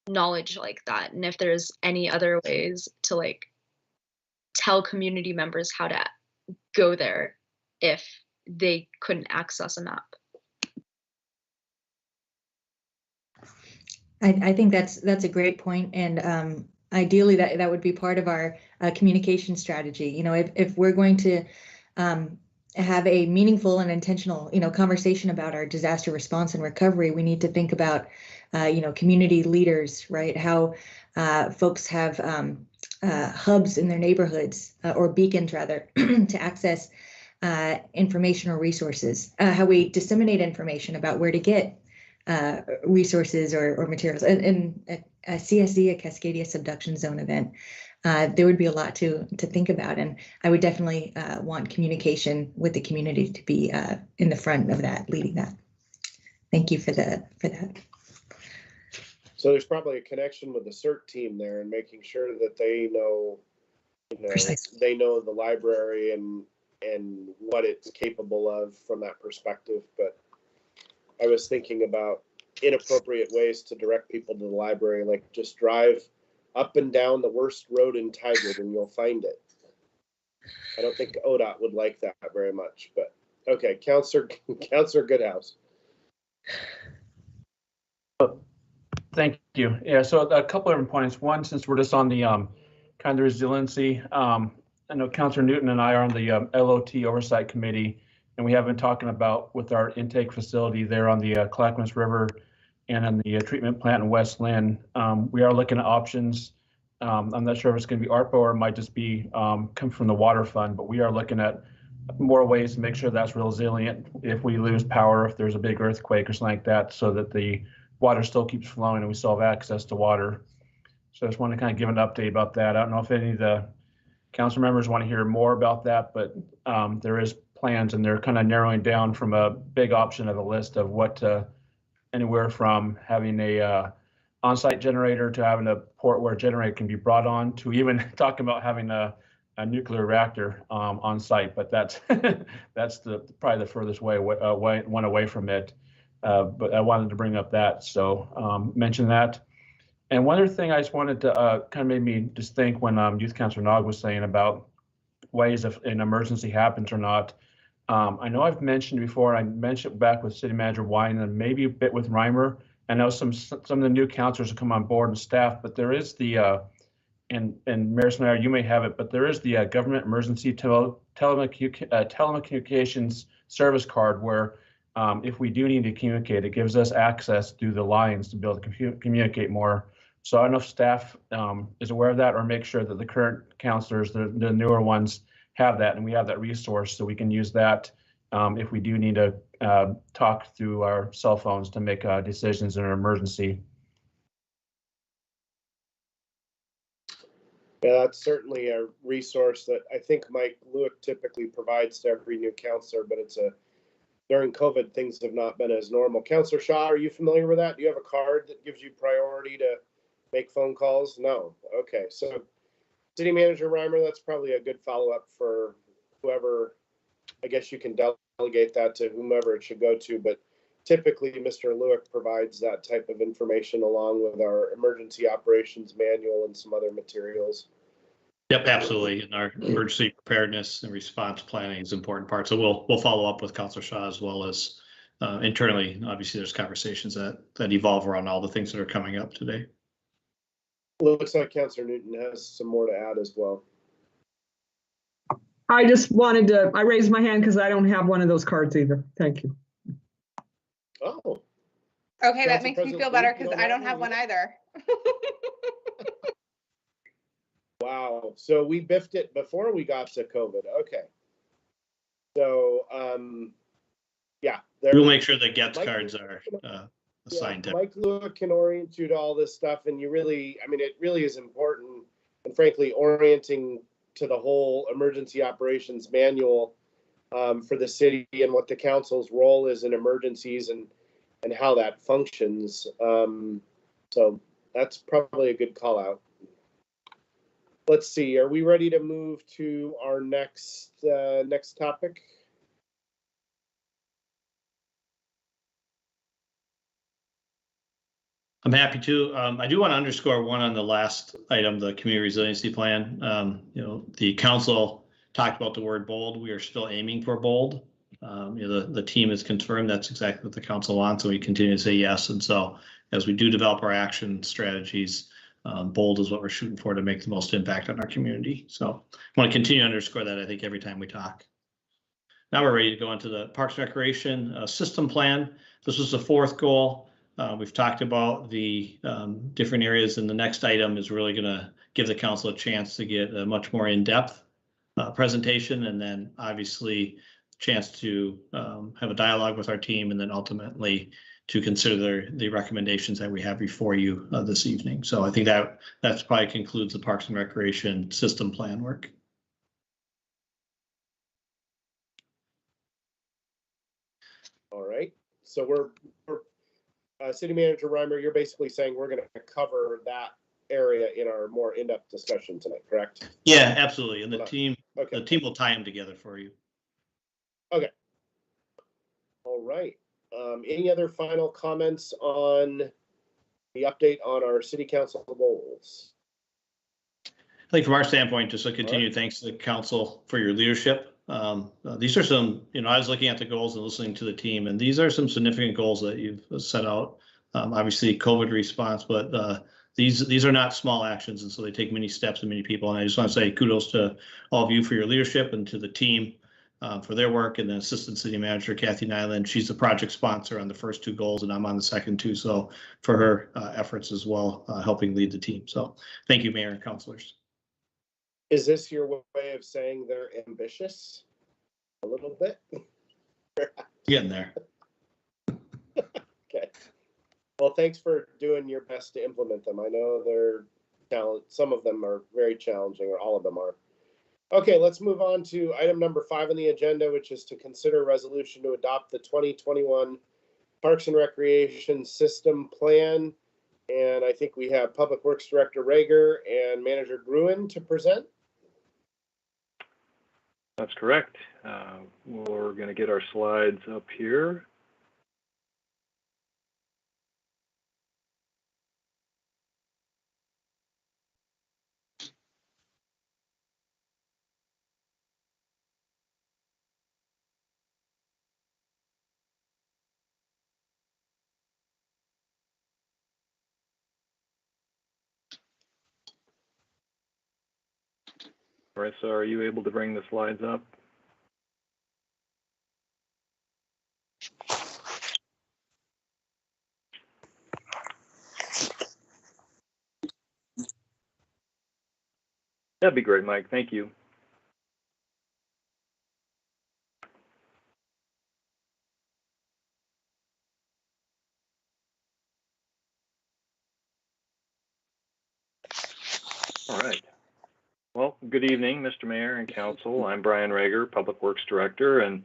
knowledge like that, and if there's any other ways to like tell community members how to go there if they couldn't access a map. I think that's a great point, and ideally that would be part of our communication strategy. You know, if we're going to have a meaningful and intentional, conversation about our disaster response and recovery, we need to think about, community leaders, right? How folks have hubs in their neighborhoods, or beacons rather, to access information or resources. How we disseminate information about where to get resources or materials. And a CSZ, a Cascadia Subduction Zone event, there would be a lot to think about, and I would definitely want communication with the community to be in the front of that, leading that. Thank you for that. So there's probably a connection with the CERT team there and making sure that they know, they know the library and what it's capable of from that perspective. But I was thinking about inappropriate ways to direct people to the library, like just drive up and down the worst road in Tigard and you'll find it. I don't think ODOT would like that very much, but okay, Councillor Goodhouse. Thank you. Yeah, so a couple of points. One, since we're just on the kind of resiliency, I know Councillor Newton and I are on the LOT Oversight Committee, And we have been talking about with our intake facility there on the Clackamas River and on the treatment plant in West Lynn. We are looking at options. I'm not sure if it's going to be ARPA or it might just be come from the water fund, but we are looking at more ways to make sure that's resilient if we lose power, if there's a big earthquake or something like that, so that the water still keeps flowing and we still have access to water. So I just want to kind of give an update about that. I don't know if any of the council members want to hear more about that, but there is plans and they're kind of narrowing down from a big option of a list of what anywhere from having a on-site generator to having a port where a generator can be brought on to even talking about having a nuclear reactor on site, but that's that's probably the furthest one away from it. But I wanted to bring up that, so mention that. And one other thing I just wanted to kind of made me just think when Youth Councilor Nog was saying about ways if an emergency happens or not. I know I've mentioned before, I mentioned back with City Manager Wine and maybe a bit with Reimer. I know some of the new councilors have come on board and staff, but there is the and Mayor Snyder, you may have it, but there is the government emergency telecommunications service card where if we do need to communicate, it gives us access through the lines to be able to communicate more. So I don't know if staff is aware of that, or make sure that the current councilors, the newer ones, have that, and we have that resource so we can use that if we do need to talk through our cell phones to make decisions in an emergency. Yeah, that's certainly a resource that I think Mike Lewick typically provides to every new councilor, but during COVID, things have not been as normal. Councilor Shaw, are you familiar with that? Do you have a card that gives you priority to make phone calls? No. Okay. So City Manager Reimer, that's probably a good follow-up for whoever. I guess you can delegate that to whomever it should go to, but typically Mr. Lewick provides that type of information along with our emergency operations manual and some other materials. Yep, absolutely. And our emergency preparedness and response planning is an important part. So we'll follow up with Councilor Shaw as well as internally. Obviously, there's conversations that evolve around all the things that are coming up today. Looks like Councilor Newton has some more to add as well. I just wanted to, I raised my hand because I don't have one of those cards either. Thank you. Oh. Okay, that makes me feel better because I don't have one either. Wow. So we biffed it before we got to COVID. Okay. So, yeah. We'll make sure the GETS cards are assigned to. Mike Lewick can orient you to all this stuff, and you really, I mean, it really is important, and frankly, orienting to the whole emergency operations manual for the city and what the council's role is in emergencies and how that functions. So that's probably a good call out. Let's see, are we ready to move to our next topic? I'm happy to. I do want to underscore one on the last item, the community resiliency plan. The council talked about the word bold. We are still aiming for bold. The team has confirmed that's exactly what the council wants, and we continue to say yes. And so as we do develop our action strategies, bold is what we're shooting for to make the most impact on our community. So I want to continue to underscore that, I think, every time we talk. Now we're ready to go into the Parks and Recreation system plan. This was the fourth goal. We've talked about the different areas, and the next item is really going to give the council a chance to get a much more in-depth presentation, and then obviously a chance to have a dialogue with our team, and then ultimately to consider the recommendations that we have before you this evening. So I think that's probably concludes the Parks and Recreation system plan work. All right, so we're City Manager Reimer, you're basically saying we're going to cover that area in our more in-depth discussion tonight, correct? Yeah, absolutely. And the team will tie them together for you. Okay. All right. Any other final comments on the update on our city council goals? I think from our standpoint, just a continued thanks to the council for your leadership. These are some, I was looking at the goals and listening to the team, and these are some significant goals that you've set out. Obviously COVID response, but these are not small actions, and so they take many steps and many people. And I just want to say kudos to all of you for your leadership and to the team for their work, and then Assistant City Manager Kathy Nyland. She's the project sponsor on the first two goals, and I'm on the second two. So for her efforts as well, helping lead the team. So thank you, Mayor and councilors. Is this your way of saying they're ambitious? A little bit? Getting there. Okay. Well, thanks for doing your best to implement them. I know they're some of them are very challenging, or all of them are. Okay, let's move on to item number 5 on the agenda, which is to consider a resolution to adopt the 2021 Parks and Recreation System Plan. And I think we have Public Works Director Rager and Manager Gruen to present. That's correct. We're going to get our slides up here. All right, so are you able to bring the slides up? That'd be great, Mike. Thank you. All right. Well, good evening, Mr. Mayor and Council. I'm Brian Rager, Public Works Director, and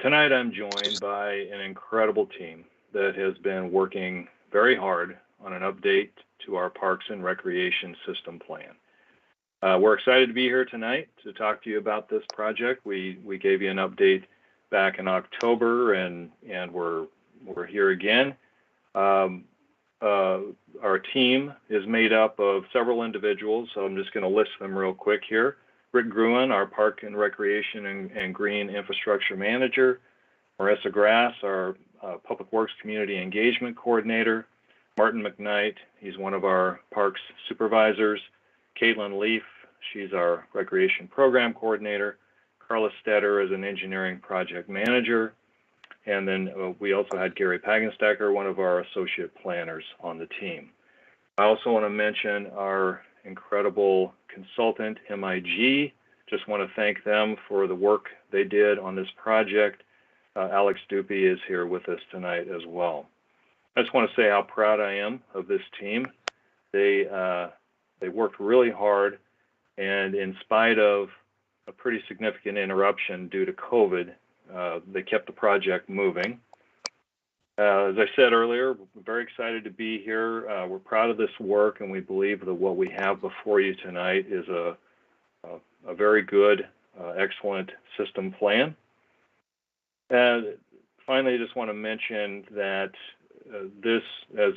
tonight I'm joined by an incredible team that has been working very hard on an update to our Parks and Recreation System Plan. We're excited to be here tonight to talk to you about this project. We gave you an update back in October, and we're here again. Our team is made up of several individuals, so I'm just going to list them real quick here. Rick Gruen, our Park and Recreation and Green Infrastructure Manager. Marissa Grass, our Public Works Community Engagement Coordinator. Martin McKnight, he's one of our Parks Supervisors. Caitlin Leaf, she's our Recreation Program Coordinator. Carla Stetter is an Engineering Project Manager. And then we also had Gary Pagenstacker, one of our associate planners on the team. I also want to mention our incredible consultant, MIG. Just want to thank them for the work they did on this project. Alex Dupuy is here with us tonight as well. I just want to say how proud I am of this team. They worked really hard, and in spite of a pretty significant interruption due to COVID, they kept the project moving. As I said earlier, we're very excited to be here. We're proud of this work, and we believe that what we have before you tonight is a very good, excellent system plan. And finally, I just want to mention that this, as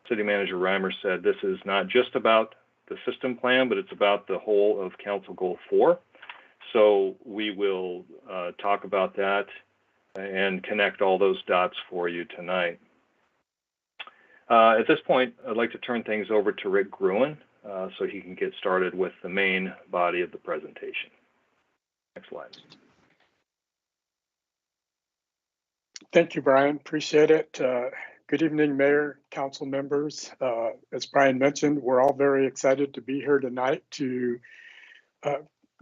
City Manager Reimer said, this is not just about the system plan, but it's about the whole of Council Goal 4. So we will talk about that and connect all those dots for you tonight. At this point, I'd like to turn things over to Rick Gruen so he can get started with the main body of the presentation. Next slide. Thank you, Brian. Appreciate it. Good evening, Mayor, Council members. As Brian mentioned, we're all very excited to be here tonight to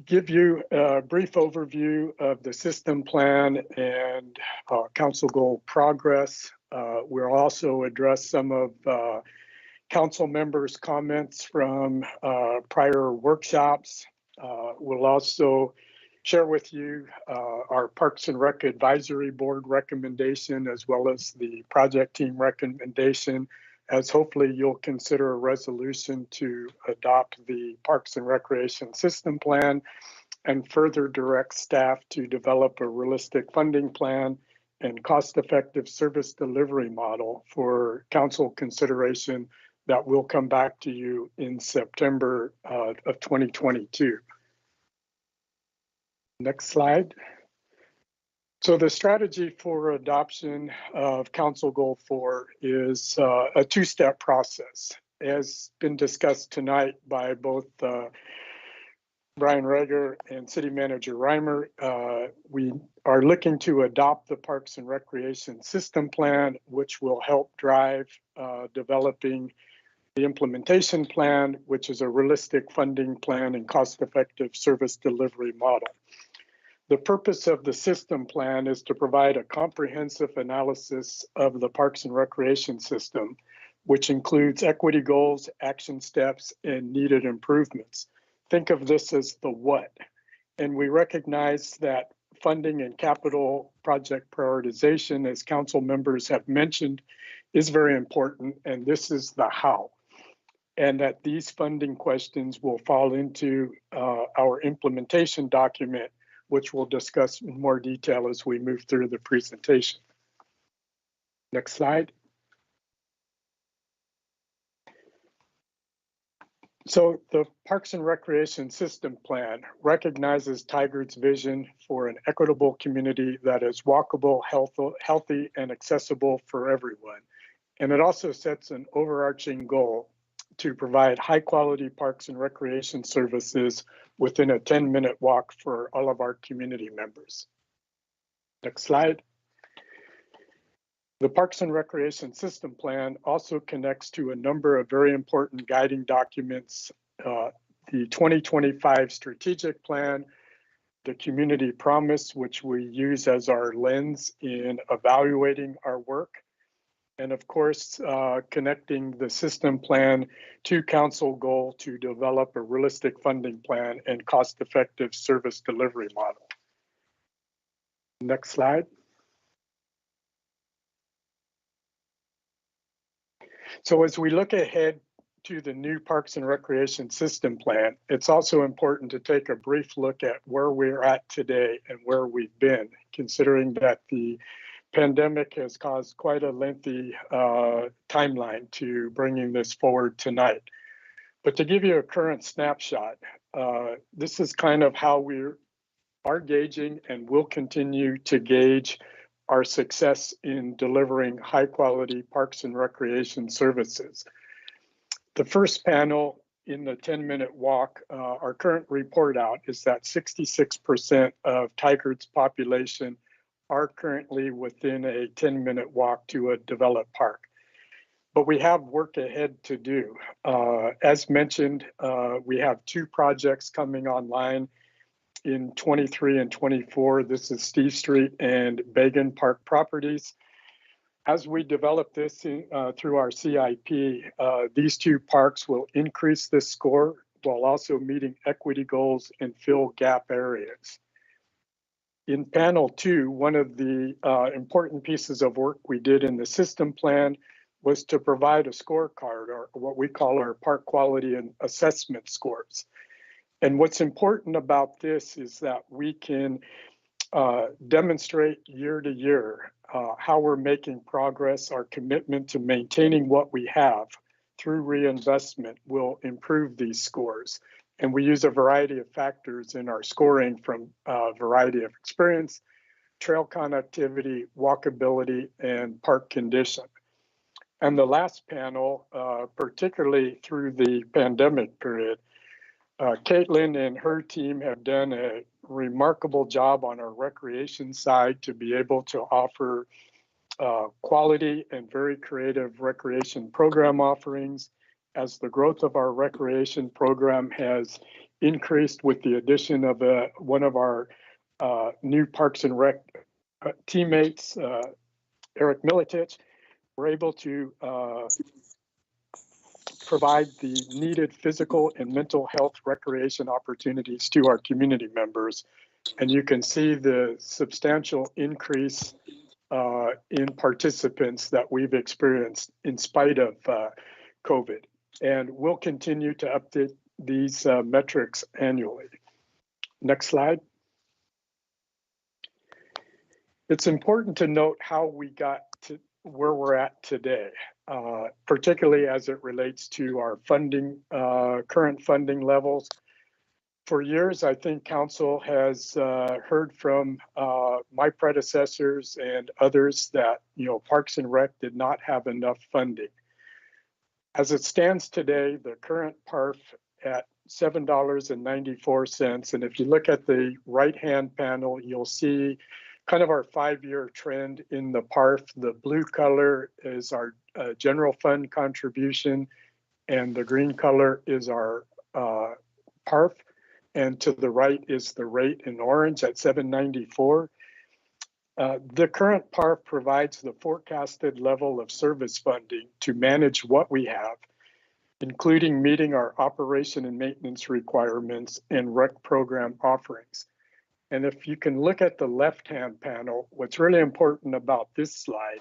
give you a brief overview of the system plan and council goal progress. We'll also address some of council members' comments from prior workshops. We'll also share with you our Parks and Rec Advisory Board recommendation, as well as the project team recommendation, as hopefully you'll consider a resolution to adopt the Parks and Recreation System Plan and further direct staff to develop a realistic funding plan and cost-effective service delivery model for council consideration that will come back to you in September of 2022. Next slide. So the strategy for adoption of Council Goal 4 is a two-step process. As been discussed tonight by both Brian Rager and City Manager Reimer, we are looking to adopt the Parks and Recreation System Plan, which will help drive developing the implementation plan, which is a realistic funding plan and cost-effective service delivery model. The purpose of the system plan is to provide a comprehensive analysis of the Parks and Recreation system, which includes equity goals, action steps, and needed improvements. Think of this as the what. And we recognize that funding and capital project prioritization, as council members have mentioned, is very important, and this is the how. And that these funding questions will fall into our implementation document, which we'll discuss in more detail as we move through the presentation. Next slide. So the Parks and Recreation System Plan recognizes Tigard's vision for an equitable community that is walkable, healthy, and accessible for everyone. And it also sets an overarching goal to provide high-quality parks and recreation services within a 10-minute walk for all of our community members. Next slide. The Parks and Recreation System Plan also connects to a number of very important guiding documents, the 2025 Strategic Plan, the Community Promise, which we use as our lens in evaluating our work, and of course, connecting the system plan to council goal to develop a realistic funding plan and cost-effective service delivery model. Next slide. So as we look ahead to the new Parks and Recreation System Plan, it's also important to take a brief look at where we're at today and where we've been, considering that the pandemic has caused quite a lengthy timeline to bringing this forward tonight. But to give you a current snapshot, this is kind of how we are gauging and will continue to gauge our success in delivering high quality parks and recreation services. The first panel in the 10-minute walk, our current report out is that 66% of Tigard's population are currently within a 10-minute walk to a developed park. But we have work ahead to do. As mentioned, we have 2 projects coming online in 23 and 24. This is Steve Street and Bagan Park properties. As we develop this through our CIP, these 2 parks will increase this score while also meeting equity goals and fill gap areas. In panel 2, one of the important pieces of work we did in the system plan was to provide a scorecard, or what we call our park quality and assessment scores. And what's important about this is that we can demonstrate year to year how we're making progress. Our commitment to maintaining what we have through reinvestment will improve these scores. And we use a variety of factors in our scoring, from a variety of experience, trail connectivity, walkability, and park condition. And the last panel, particularly through the pandemic period, Caitlin and her team have done a remarkable job on our recreation side to be able to offer quality and very creative recreation program offerings. As the growth of our recreation program has increased with the addition of one of our new Parks and Rec teammates, Eric Militich, we're able to provide the needed physical and mental health recreation opportunities to our community members. And you can see the substantial increase in participants that we've experienced in spite of COVID. And we'll continue to update these metrics annually. Next slide. It's important to note how we got to where we're at today, particularly as it relates to our funding, current funding levels. For years, I think council has heard from my predecessors and others that Parks and Rec did not have enough funding. As it stands today, the current PARF at $7.94. And if you look at the right-hand panel, you'll see kind of our 5-year trend in the PARF. The blue color is our general fund contribution, and the green color is our PARF. And to the right is the rate in orange at $7.94. The current PARF provides the forecasted level of service funding to manage what we have, including meeting our operation and maintenance requirements and rec program offerings. And if you can look at the left-hand panel, what's really important about this slide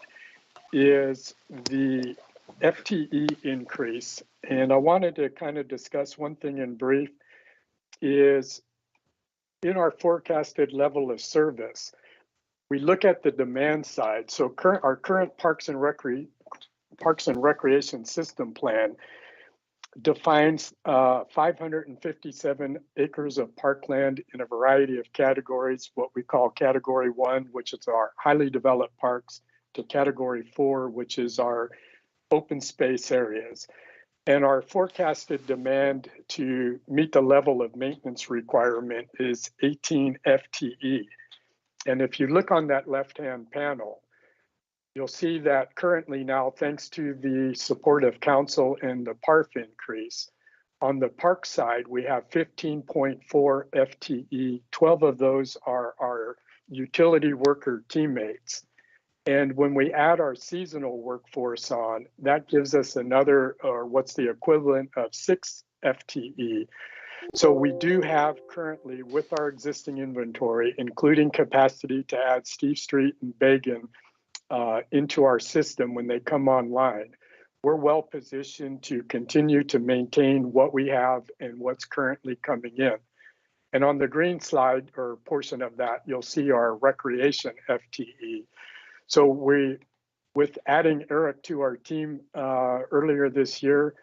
is the FTE increase. And I wanted to kind of discuss one thing in brief is in our forecasted level of service, we look at the demand side. So our current Parks and Recreation System Plan defines 557 acres of parkland in a variety of categories, what we call Category 1, which is our highly developed parks, to Category 4, which is our open space areas. And our forecasted demand to meet the level of maintenance requirement is 18 FTE. And if you look on that left-hand panel, you'll see that currently now, thanks to the support of council and the PARF increase, on the park side, we have 15.4 FTE. 12 of those are our utility worker teammates. And when we add our seasonal workforce on, that gives us another, or what's the equivalent of 6 FTE. So we do have currently, with our existing inventory, including capacity to add Steve Street and Bagan into our system when they come online, we're well positioned to continue to maintain what we have and what's currently coming in. And on the green slide or portion of that, you'll see our recreation FTE. So with adding Eric to our team earlier this year,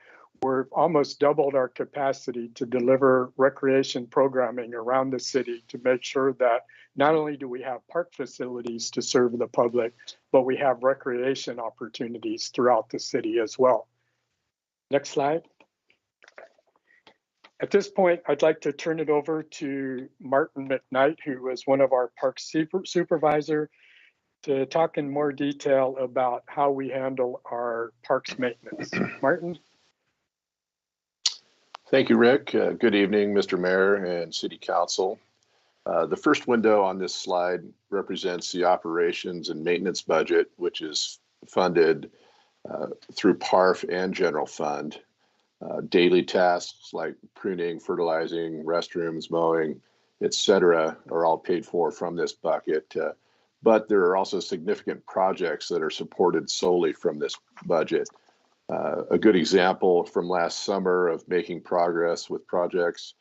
we've almost doubled our capacity to deliver recreation programming around the city to make sure that not only do we have park facilities to serve the public, but we have recreation opportunities throughout the city as well. Next slide. At this point, I'd like to turn it over to Martin McKnight, who is one of our park supervisor, to talk in more detail about how we handle our parks maintenance. Martin? Thank you, Rick. Good evening, Mr. Mayor and City Council. The first window on this slide represents the operations and maintenance budget, which is funded through PARF and general fund. Daily tasks like pruning, fertilizing, restrooms, mowing, etc., are all paid for from this bucket. But there are also significant projects that are supported solely from this budget. A good example from last summer of making progress with projects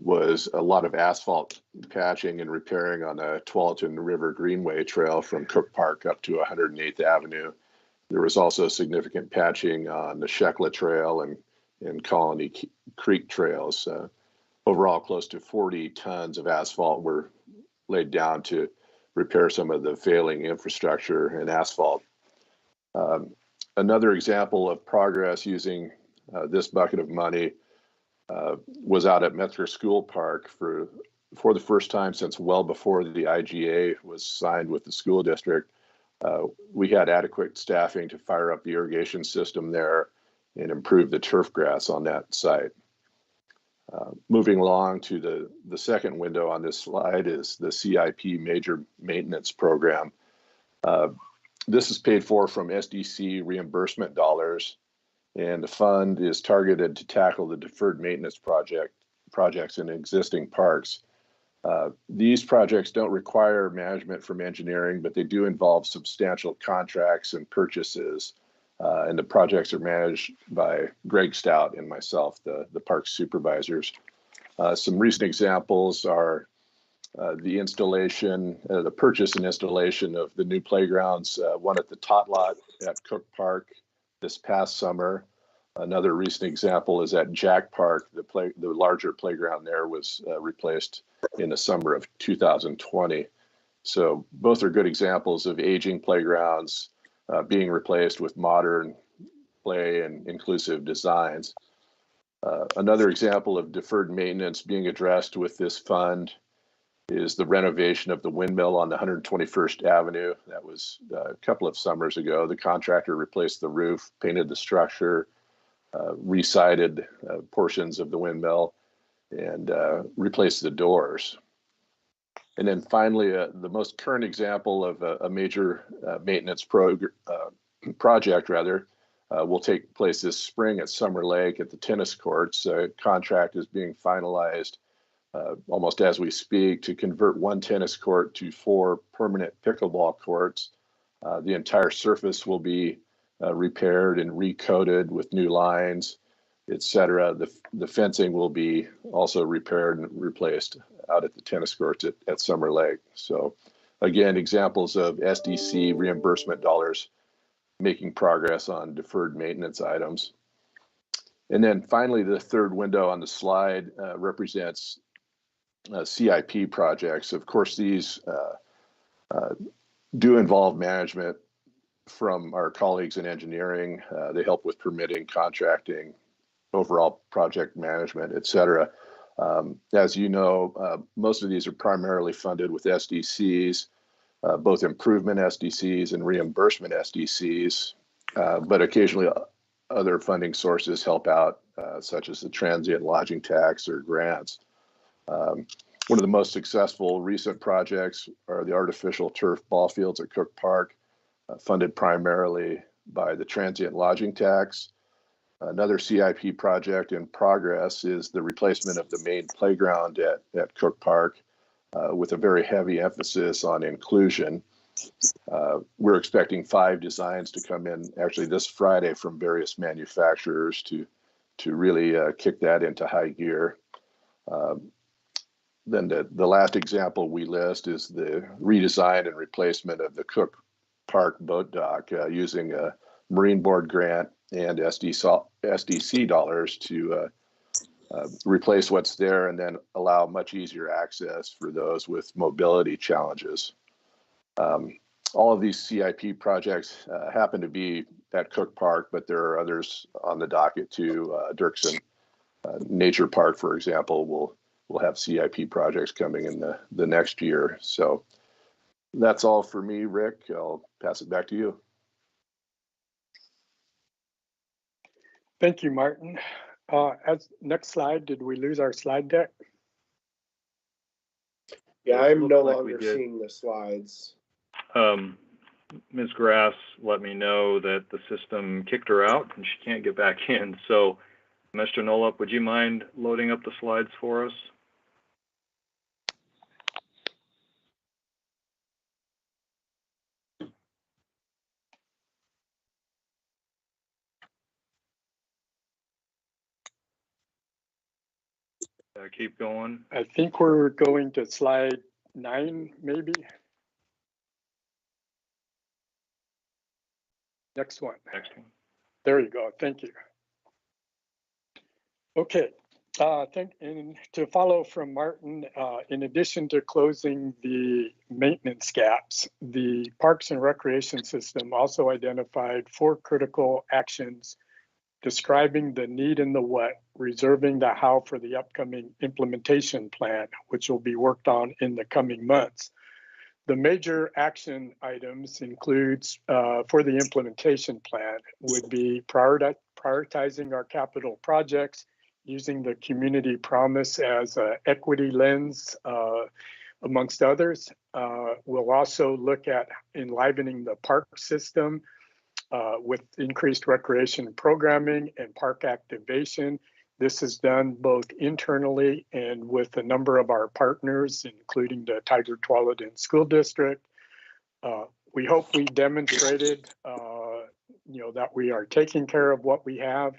was a lot of asphalt patching and repairing on the Tualatin River Greenway Trail from Cook Park up to 108th Avenue. There was also significant patching on the Shekla Trail and Colony Creek trails. Overall, close to 40 tons of asphalt were laid down to repair some of the failing infrastructure and asphalt. Another example of progress using this bucket of money was out at Metro School Park for the first time since well before the IGA was signed with the school district. We had adequate staffing to fire up the irrigation system there and improve the turf grass on that site. Moving along to the second window on this slide is the CIP Major Maintenance Program. This is paid for from SDC reimbursement dollars, and the fund is targeted to tackle the deferred maintenance projects in existing parks. These projects don't require management from engineering, but they do involve substantial contracts and purchases. And the projects are managed by Greg Stout and myself, the park supervisors. Some recent examples are the installation, the purchase and installation of the new playgrounds, one at the Tot Lot at Cook Park this past summer. Another recent example is at Jack Park. The larger playground there was replaced in the summer of 2020. So both are good examples of aging playgrounds being replaced with modern play and inclusive designs. Another example of deferred maintenance being addressed with this fund is the renovation of the windmill on the 121st Avenue. That was a couple of summers ago. The contractor replaced the roof, painted the structure, re-sided portions of the windmill, and replaced the doors. And then finally, the most current example of a major maintenance project will take place this spring at Summer Lake at the tennis courts. Contract is being finalized almost as we speak to convert one tennis court to 4 permanent pickleball courts. The entire surface will be repaired and recoated with new lines, etc. The fencing will be also repaired and replaced out at the tennis courts at Summer Lake. So again, examples of SDC reimbursement dollars making progress on deferred maintenance items. And then finally, the third window on the slide represents CIP projects. Of course, these do involve management from our colleagues in engineering. They help with permitting, contracting, overall project management, et cetera. As you know, most of these are primarily funded with SDCs, both improvement SDCs and reimbursement SDCs, but occasionally other funding sources help out, such as the transient lodging tax or grants. One of the most successful recent projects are the artificial turf ball fields at Cook Park, funded primarily by the transient lodging tax. Another CIP project in progress is the replacement of the main playground at Cook Park, with a very heavy emphasis on inclusion. We're expecting 5 designs to come in actually this Friday from various manufacturers to really kick that into high gear. Then the last example we list is the redesign and replacement of the Cook Park boat dock using a Marine Board grant and SDC dollars to replace what's there and then allow much easier access for those with mobility challenges. All of these CIP projects happen to be at Cook Park, but there are others on the docket too. Dirksen Nature Park, for example, will have CIP projects coming in the next year. So that's all for me, Rick. I'll pass it back to you. Thank you, Martin. As next slide, did we lose our slide deck? Yeah, I'm no longer seeing the slides. Ms. Grass let me know that the system kicked her out and she can't get back in. So, Mr. Nolap, would you mind loading up the slides for us? Keep going. I think we're going to slide 9, maybe. Next one. Next one. There you go. Thank you. Okay. And to follow from Martin, in addition to closing the maintenance gaps, the Parks and Recreation System also identified 4 critical actions describing the need and the what, reserving the how for the upcoming implementation plan, which will be worked on in the coming months. The major action items includes for the implementation plan would be prioritizing our capital projects, using the community promise as an equity lens, amongst others. We'll also look at enlivening the park system with increased recreation programming and park activation. This is done both internally and with a number of our partners, including the Tiger Tualatin School District. We hope we demonstrated, that we are taking care of what we have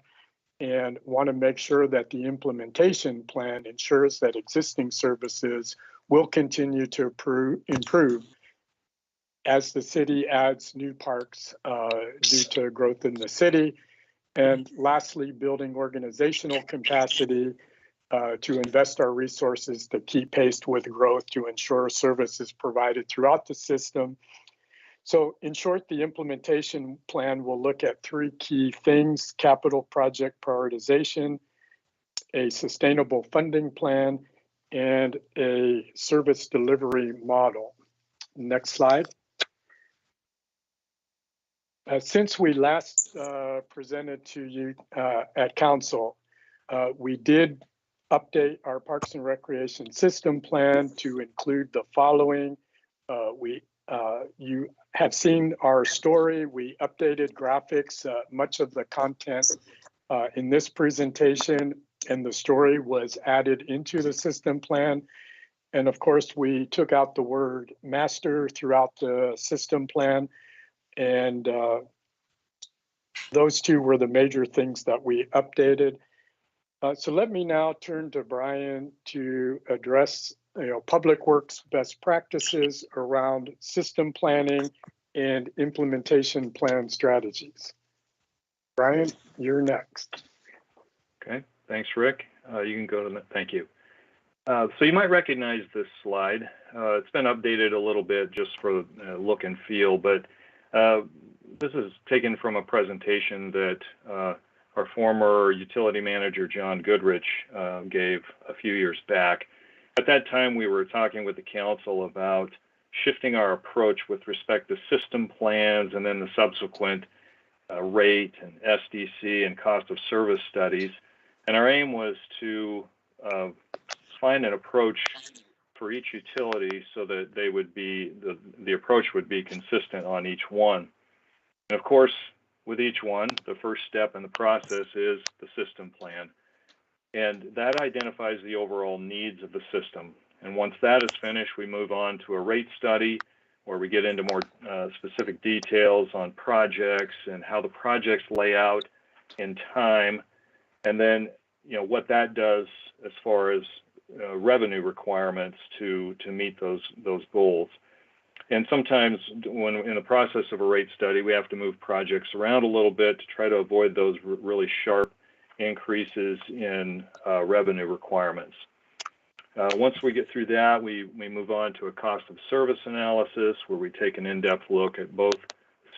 and want to make sure that the implementation plan ensures that existing services will continue to improve as the city adds new parks due to growth in the city. And lastly, building organizational capacity to invest our resources to keep pace with growth to ensure services provided throughout the system. So in short, the implementation plan will look at 3 key things: capital project prioritization, a sustainable funding plan, and a service delivery model. Next slide. Since we last presented to you at Council, we did update our Parks and Recreation System Plan to include the following. You have seen our story. We updated graphics, much of the content in this presentation and the story was added into the system plan. And of course, we took out the word master throughout the system plan. And those two were the major things that we updated. So let me now turn to Brian to address Public Works best practices around system planning and implementation plan strategies. Brian, you're next. Okay, thanks, Rick. You can go to the, thank you. So you might recognize this slide. It's been updated a little bit just for look and feel, but this is taken from a presentation that our former utility manager, John Goodrich, gave a few years back. At that time, we were talking with the council about shifting our approach with respect to system plans and then the subsequent rate and SDC and cost of service studies. And our aim was to find an approach for each utility so that they would be, the approach would be consistent on each one. And of course, with each one, the first step in the process is the system plan. And that identifies the overall needs of the system. And once that is finished, we move on to a rate study where we get into more specific details on projects and how the projects lay out in time. And then, what that does as far as revenue requirements to meet those goals. And sometimes when in the process of a rate study, we have to move projects around a little bit to try to avoid those really sharp increases in revenue requirements. Once we get through that, we move on to a cost of service analysis where we take an in-depth look at both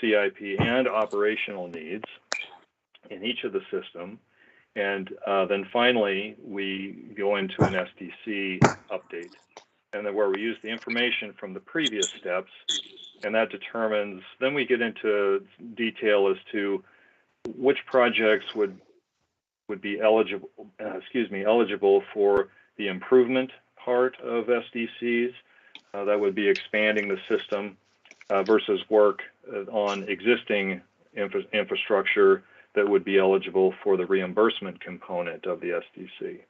CIP and operational needs in each of the system. And then finally, we go into an SDC update. And then where we use the information from the previous steps, and that determines, then we get into detail as to which projects would be eligible, eligible for the improvement part of SDCs. That would be expanding the system versus work on existing infrastructure that would be eligible for the reimbursement component of the SDC.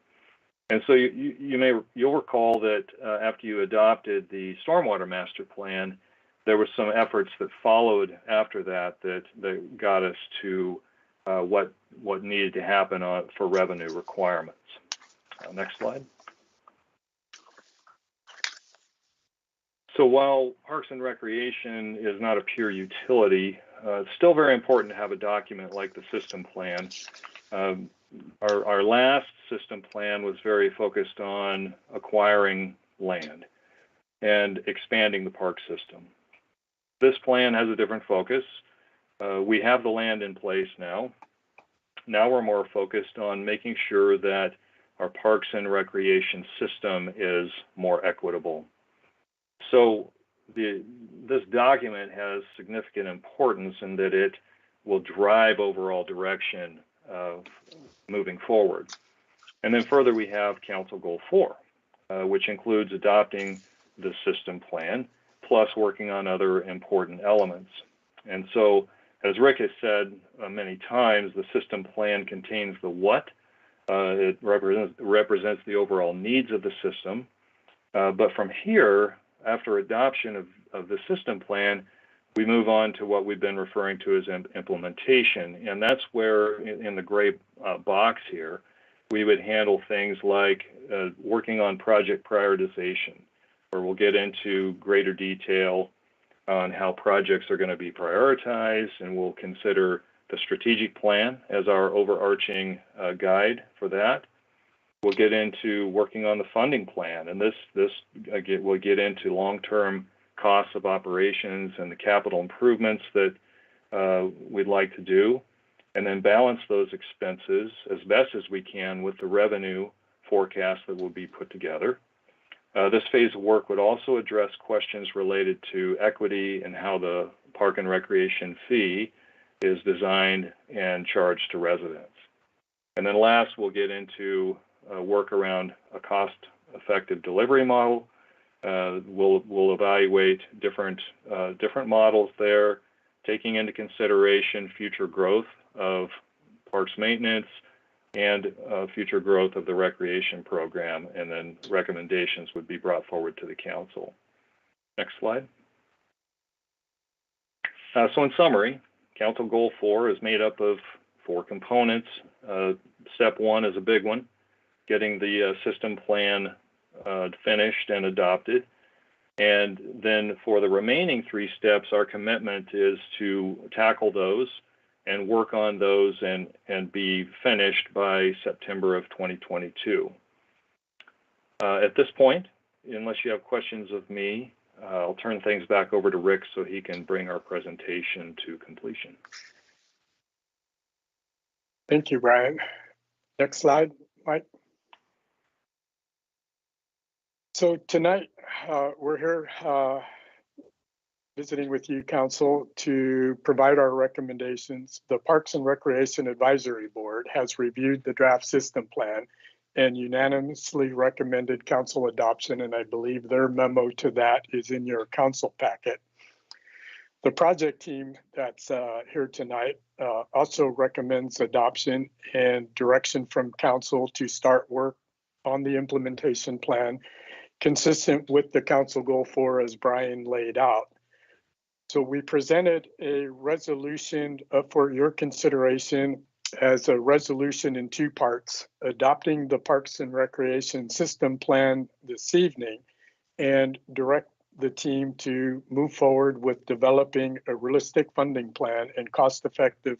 And so you'll recall that after you adopted the Stormwater Master Plan, there were some efforts that followed after that got us to what needed to happen for revenue requirements. Next slide. So while Parks and Recreation is not a pure utility, it's still very important to have a document like the system plan. Our last system plan was very focused on acquiring land and expanding the park system. This plan has a different focus. We have the land in place now. Now we're more focused on making sure that our Parks and Recreation system is more equitable. So this document has significant importance in that it will drive overall direction moving forward. And then further, we have Council Goal 4, which includes adopting the system plan, plus working on other important elements. And so, as Rick has said many times, the system plan contains the what. It represents the overall needs of the system. But from here, after adoption of the system plan, we move on to what we've been referring to as implementation. And that's where, in the gray box here, we would handle things like working on project prioritization, where we'll get into greater detail on how projects are going to be prioritized, and we'll consider the strategic plan as our overarching guide for that. We'll get into working on the funding plan, and this will get into long-term costs of operations and the capital improvements that we'd like to do. and then balance those expenses as best as we can with the revenue forecast that will be put together. This phase of work would also address questions related to equity and how the park and recreation fee is designed and charged to residents. And then last, we'll get into work around a cost-effective delivery model. We'll evaluate different models there, taking into consideration future growth of parks maintenance and future growth of the recreation program, and then recommendations would be brought forward to the council. Next slide. So in summary, Council Goal 4 is made up of 4 components. Step 1 is a big one, getting the system plan finished and adopted. And then for the remaining 3 steps, our commitment is to tackle those and work on those and be finished by September of 2022. At this point, unless you have questions of me, I'll turn things back over to Rick so he can bring our presentation to completion. Thank you, Brian. Next slide, Mike. So tonight, we're here visiting with you, Council, to provide our recommendations. The Parks and Recreation Advisory Board has reviewed the draft system plan and unanimously recommended Council adoption, and I believe their memo to that is in your Council packet. The project team that's here tonight also recommends adoption and direction from Council to start work on the implementation plan consistent with the Council Goal 4 as Brian laid out. So we presented a resolution for your consideration as a resolution in 2 parts, adopting the Parks and Recreation System Plan this evening and direct the team to move forward with developing a realistic funding plan and cost-effective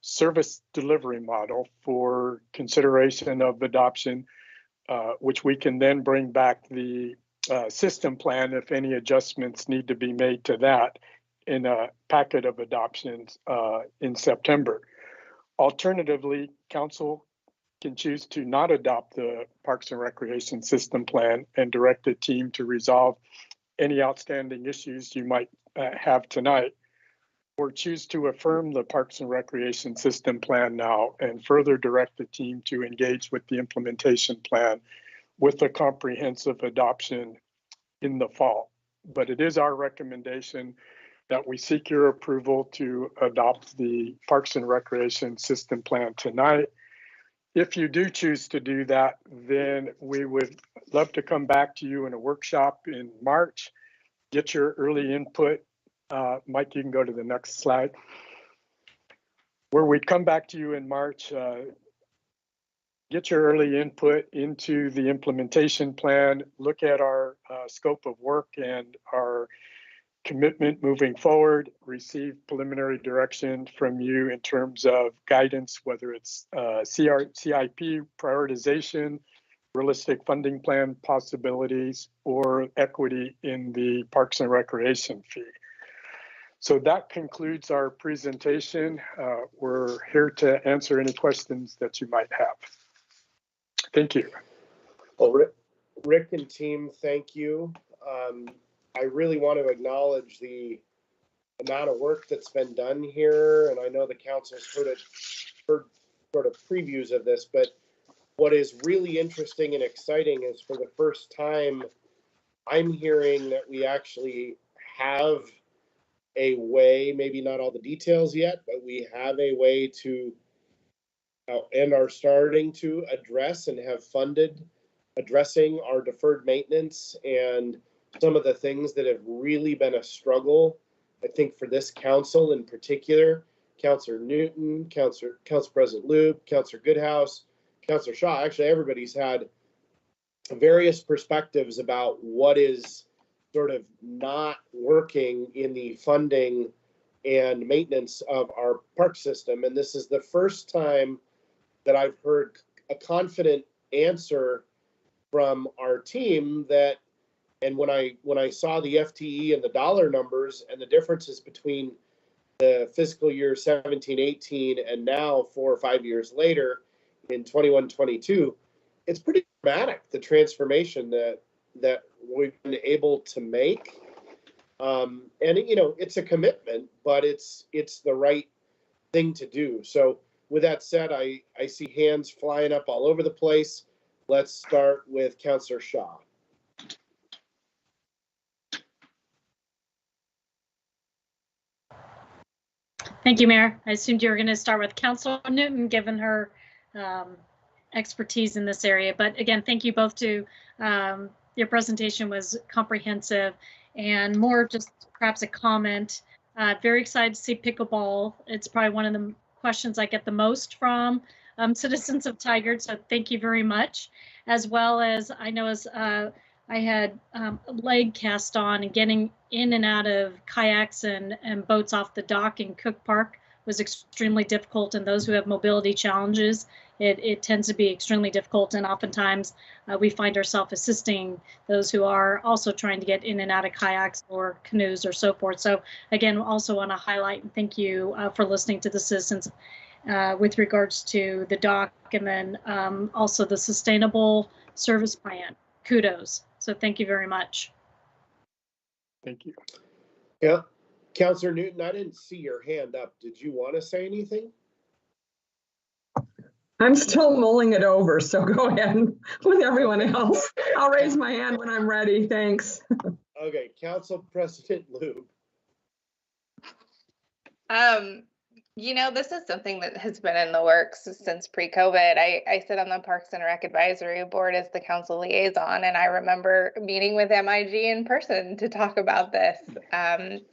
service delivery model for consideration of adoption, which we can then bring back the system plan if any adjustments need to be made to that in a packet of adoptions in September. Alternatively, Council can choose to not adopt the Parks and Recreation System Plan and direct the team to resolve any outstanding issues you might have tonight, or choose to affirm the Parks and Recreation System Plan now and further direct the team to engage with the implementation plan with a comprehensive adoption in the fall. But it is our recommendation that we seek your approval to adopt the Parks and Recreation System Plan tonight. If you do choose to do that, then we would love to come back to you in a workshop in March, get your early input. Mike, you can go to the next slide. Where we'd come back to you in March, get your early input into the implementation plan, look at our scope of work and our commitment moving forward, receive preliminary direction from you in terms of guidance, whether it's CIP prioritization, realistic funding plan possibilities, or equity in the Parks and Recreation fee. So that concludes our presentation. We're here to answer any questions that you might have. Thank you. Well, Rick and team, thank you. I really want to acknowledge the amount of work that's been done here, and I know the council's heard sort of previews of this, but what is really interesting and exciting is for the first time, I'm hearing that we actually have a way, maybe not all the details yet, but we have a way to and are starting to address and have funded addressing our deferred maintenance and some of the things that have really been a struggle, I think, for this council in particular. Councillor Newton, Council President Loop, Councillor Goodhouse, Councillor Shaw, actually everybody's had various perspectives about what is sort of not working in the funding and maintenance of our park system. And this is the first time that I've heard a confident answer from our team that, and when I saw the FTE and the dollar numbers and the differences between the fiscal year 17-18, and now 4 or 5 years later in 21-22, it's pretty dramatic, the transformation that we've been able to make. And it's a commitment, but it's the right thing to do. So with that said, I see hands flying up all over the place. Let's start with Councillor Shaw. Thank you, Mayor. I assumed you were going to start with Councillor Newton, given her expertise in this area. But again, thank you both to your presentation was comprehensive and more just perhaps a comment. Very excited to see pickleball. It's probably one of the questions I get the most from citizens of Tigard. So thank you very much. As well as I know as I had a leg cast on, and getting in and out of kayaks and boats off the dock in Cook Park was extremely difficult. And those who have mobility challenges, it tends to be extremely difficult. And oftentimes we find ourselves assisting those who are also trying to get in and out of kayaks or canoes or so forth. So again, also want to highlight and thank you for listening to the citizens with regards to the dock, and then also the sustainable service plan. Kudos. So thank you very much. Thank you. Yeah, Councillor Newton, I didn't see your hand up. Did you want to say anything? I'm still mulling it over, so go ahead with everyone else. I'll raise my hand when I'm ready. Thanks. Okay, Council President Lube. This is something that has been in the works since pre-COVID. I sit on the Parks and Rec Advisory Board as the council liaison, and I remember meeting with MIG in person to talk about this.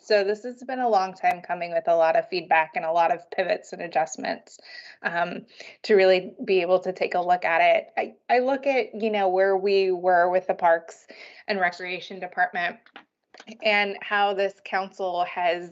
So this has been a long time coming, with a lot of feedback and a lot of pivots and adjustments to really be able to take a look at it. I look at, where we were with the Parks and Recreation Department and how this council has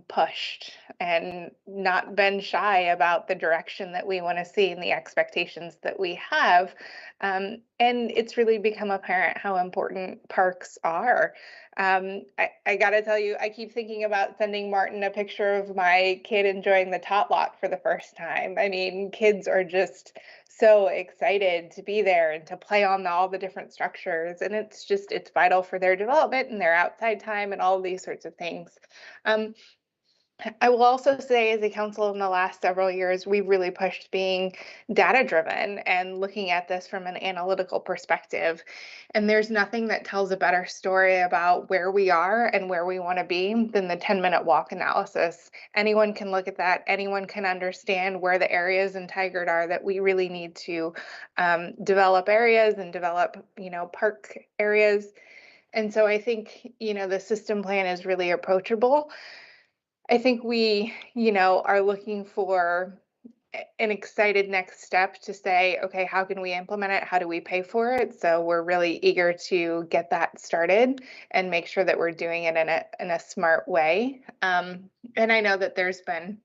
pushed and not been shy about the direction that we want to see and the expectations that we have. And it's really become apparent how important parks are. I got to tell you, I keep thinking about sending Martin a picture of my kid enjoying the tot lot for the first time. I mean, kids are just so excited to be there and to play on all the different structures. And it's vital for their development and their outside time and all of these sorts of things. I will also say, as a council in the last several years, we've really pushed being data-driven and looking at this from an analytical perspective. And there's nothing that tells a better story about where we are and where we want to be than the 10-minute walk analysis. Anyone can look at that. Anyone can understand where the areas in Tigard are that we really need to develop areas and develop, park areas. And so I think, the system plan is really approachable. I think we, are looking for an excited next step to say, okay, how can we implement it? How do we pay for it? So we're really eager to get that started and make sure that we're doing it in a smart way. And I know that there's been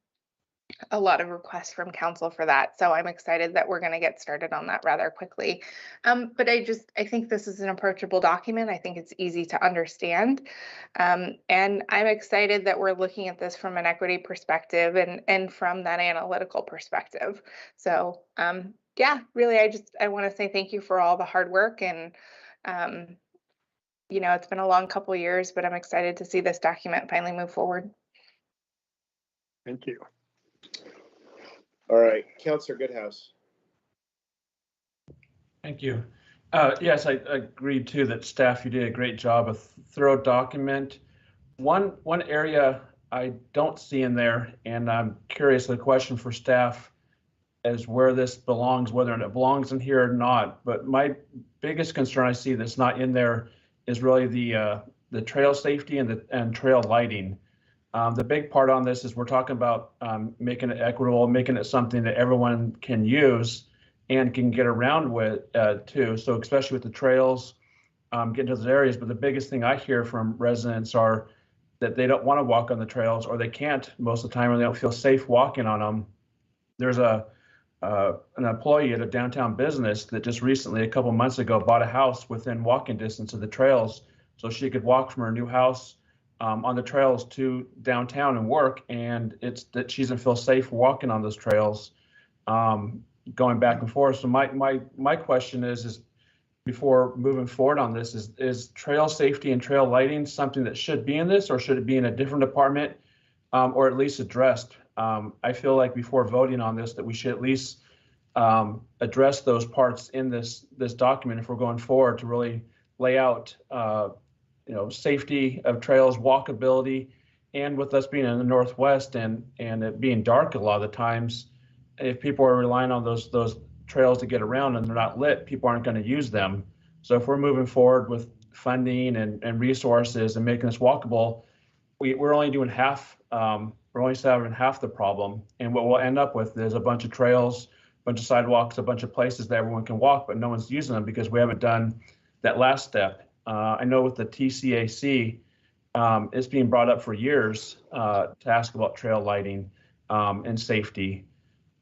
a lot of requests from council for that. So I'm excited that we're going to get started on that rather quickly. But I think this is an approachable document. I think it's easy to understand. And I'm excited that we're looking at this from an equity perspective and from that analytical perspective. So yeah, really, I want to say thank you for all the hard work. And it's been a long couple of years, but I'm excited to see this document finally move forward. Thank you. All right, Councillor Goodhouse. Thank you. Yes, I agree too that staff, you did a great job, a thorough document. One area I don't see in there, and I'm curious, the question for staff is where this belongs, whether it belongs in here or not. But my biggest concern I see that's not in there is really the trail safety and trail lighting. The big part on this is we're talking about making it equitable, making it something that everyone can use and can get around with too. So especially with the trails, getting to those areas. But the biggest thing I hear from residents are that they don't want to walk on the trails, or they can't most of the time, or they don't feel safe walking on them. There's an employee at a downtown business that just recently, a couple months ago, bought a house within walking distance of the trails, so she could walk from her new house on the trails to downtown and work, and it's that she doesn't feel safe walking on those trails, going back and forth. So my question is before moving forward on this, is trail safety and trail lighting something that should be in this, or should it be in a different department, or at least addressed? I feel like before voting on this, that we should at least address those parts in this document if we're going forward to really lay out safety of trails, walkability, and with us being in the Northwest and it being dark a lot of the times, if people are relying on those trails to get around and they're not lit, people aren't going to use them. So if we're moving forward with funding and resources and making this walkable, we're only doing half. We're only solving half the problem, and what we'll end up with is a bunch of trails, a bunch of sidewalks, a bunch of places that everyone can walk, but no one's using them because we haven't done that last step. I know with the TCAC, it's being brought up for years to ask about trail lighting and safety.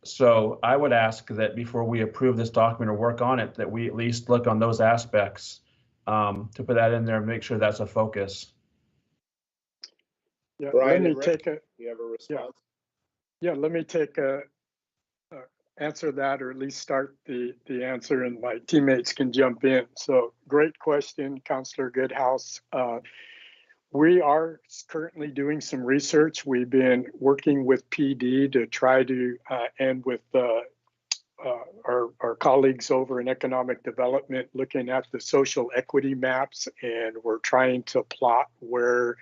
So I would ask that before we approve this document or work on it, that we at least look on those aspects to put that in there and make sure that's a focus. Yeah, Brian, let me take a. You have a response? Yeah, let me take a answer that, or at least start the answer, and my teammates can jump in. So great question, Councillor Goodhouse. We are currently doing some research. We've been working with PD to try to, and with our colleagues over in economic development, looking at the social equity maps, and we're trying to plot where,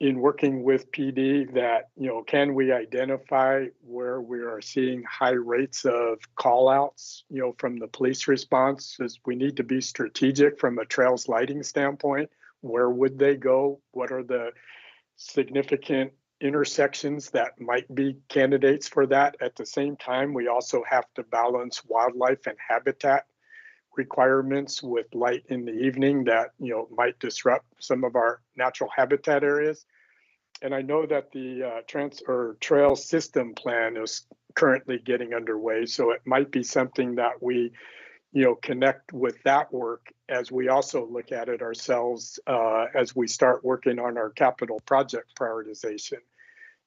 in working with PD, that, can we identify where we are seeing high rates of call outs, from the police response, is we need to be strategic from a trails lighting standpoint. Where would they go? What are the significant intersections that might be candidates for that? At the same time, we also have to balance wildlife and habitat requirements with light in the evening that, might disrupt some of our natural habitat areas. And I know that the trail system plan is currently getting underway, so it might be something that we, connect with that work as we also look at it ourselves as we start working on our capital project prioritization.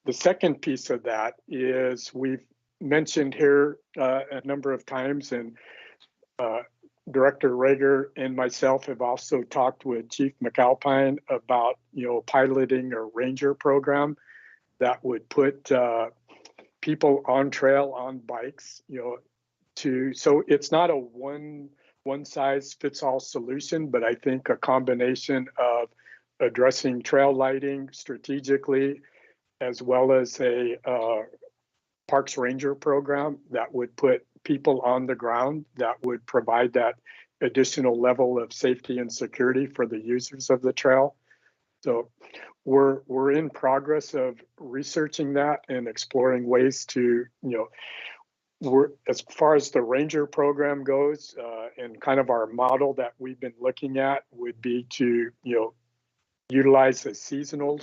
The second piece of that is we've mentioned here a number of times, and Director Rager and myself have also talked with Chief McAlpine about, piloting a ranger program that would put people on trail on bikes, so it's not a one size fits all solution, but I think a combination of addressing trail lighting strategically, as well as a Parks Ranger program that would put people on the ground, that would provide that additional level of safety and security for the users of the trail. So we're in progress of researching that and exploring ways to, as far as the Ranger program goes, and kind of our model that we've been looking at would be to, utilize a seasonal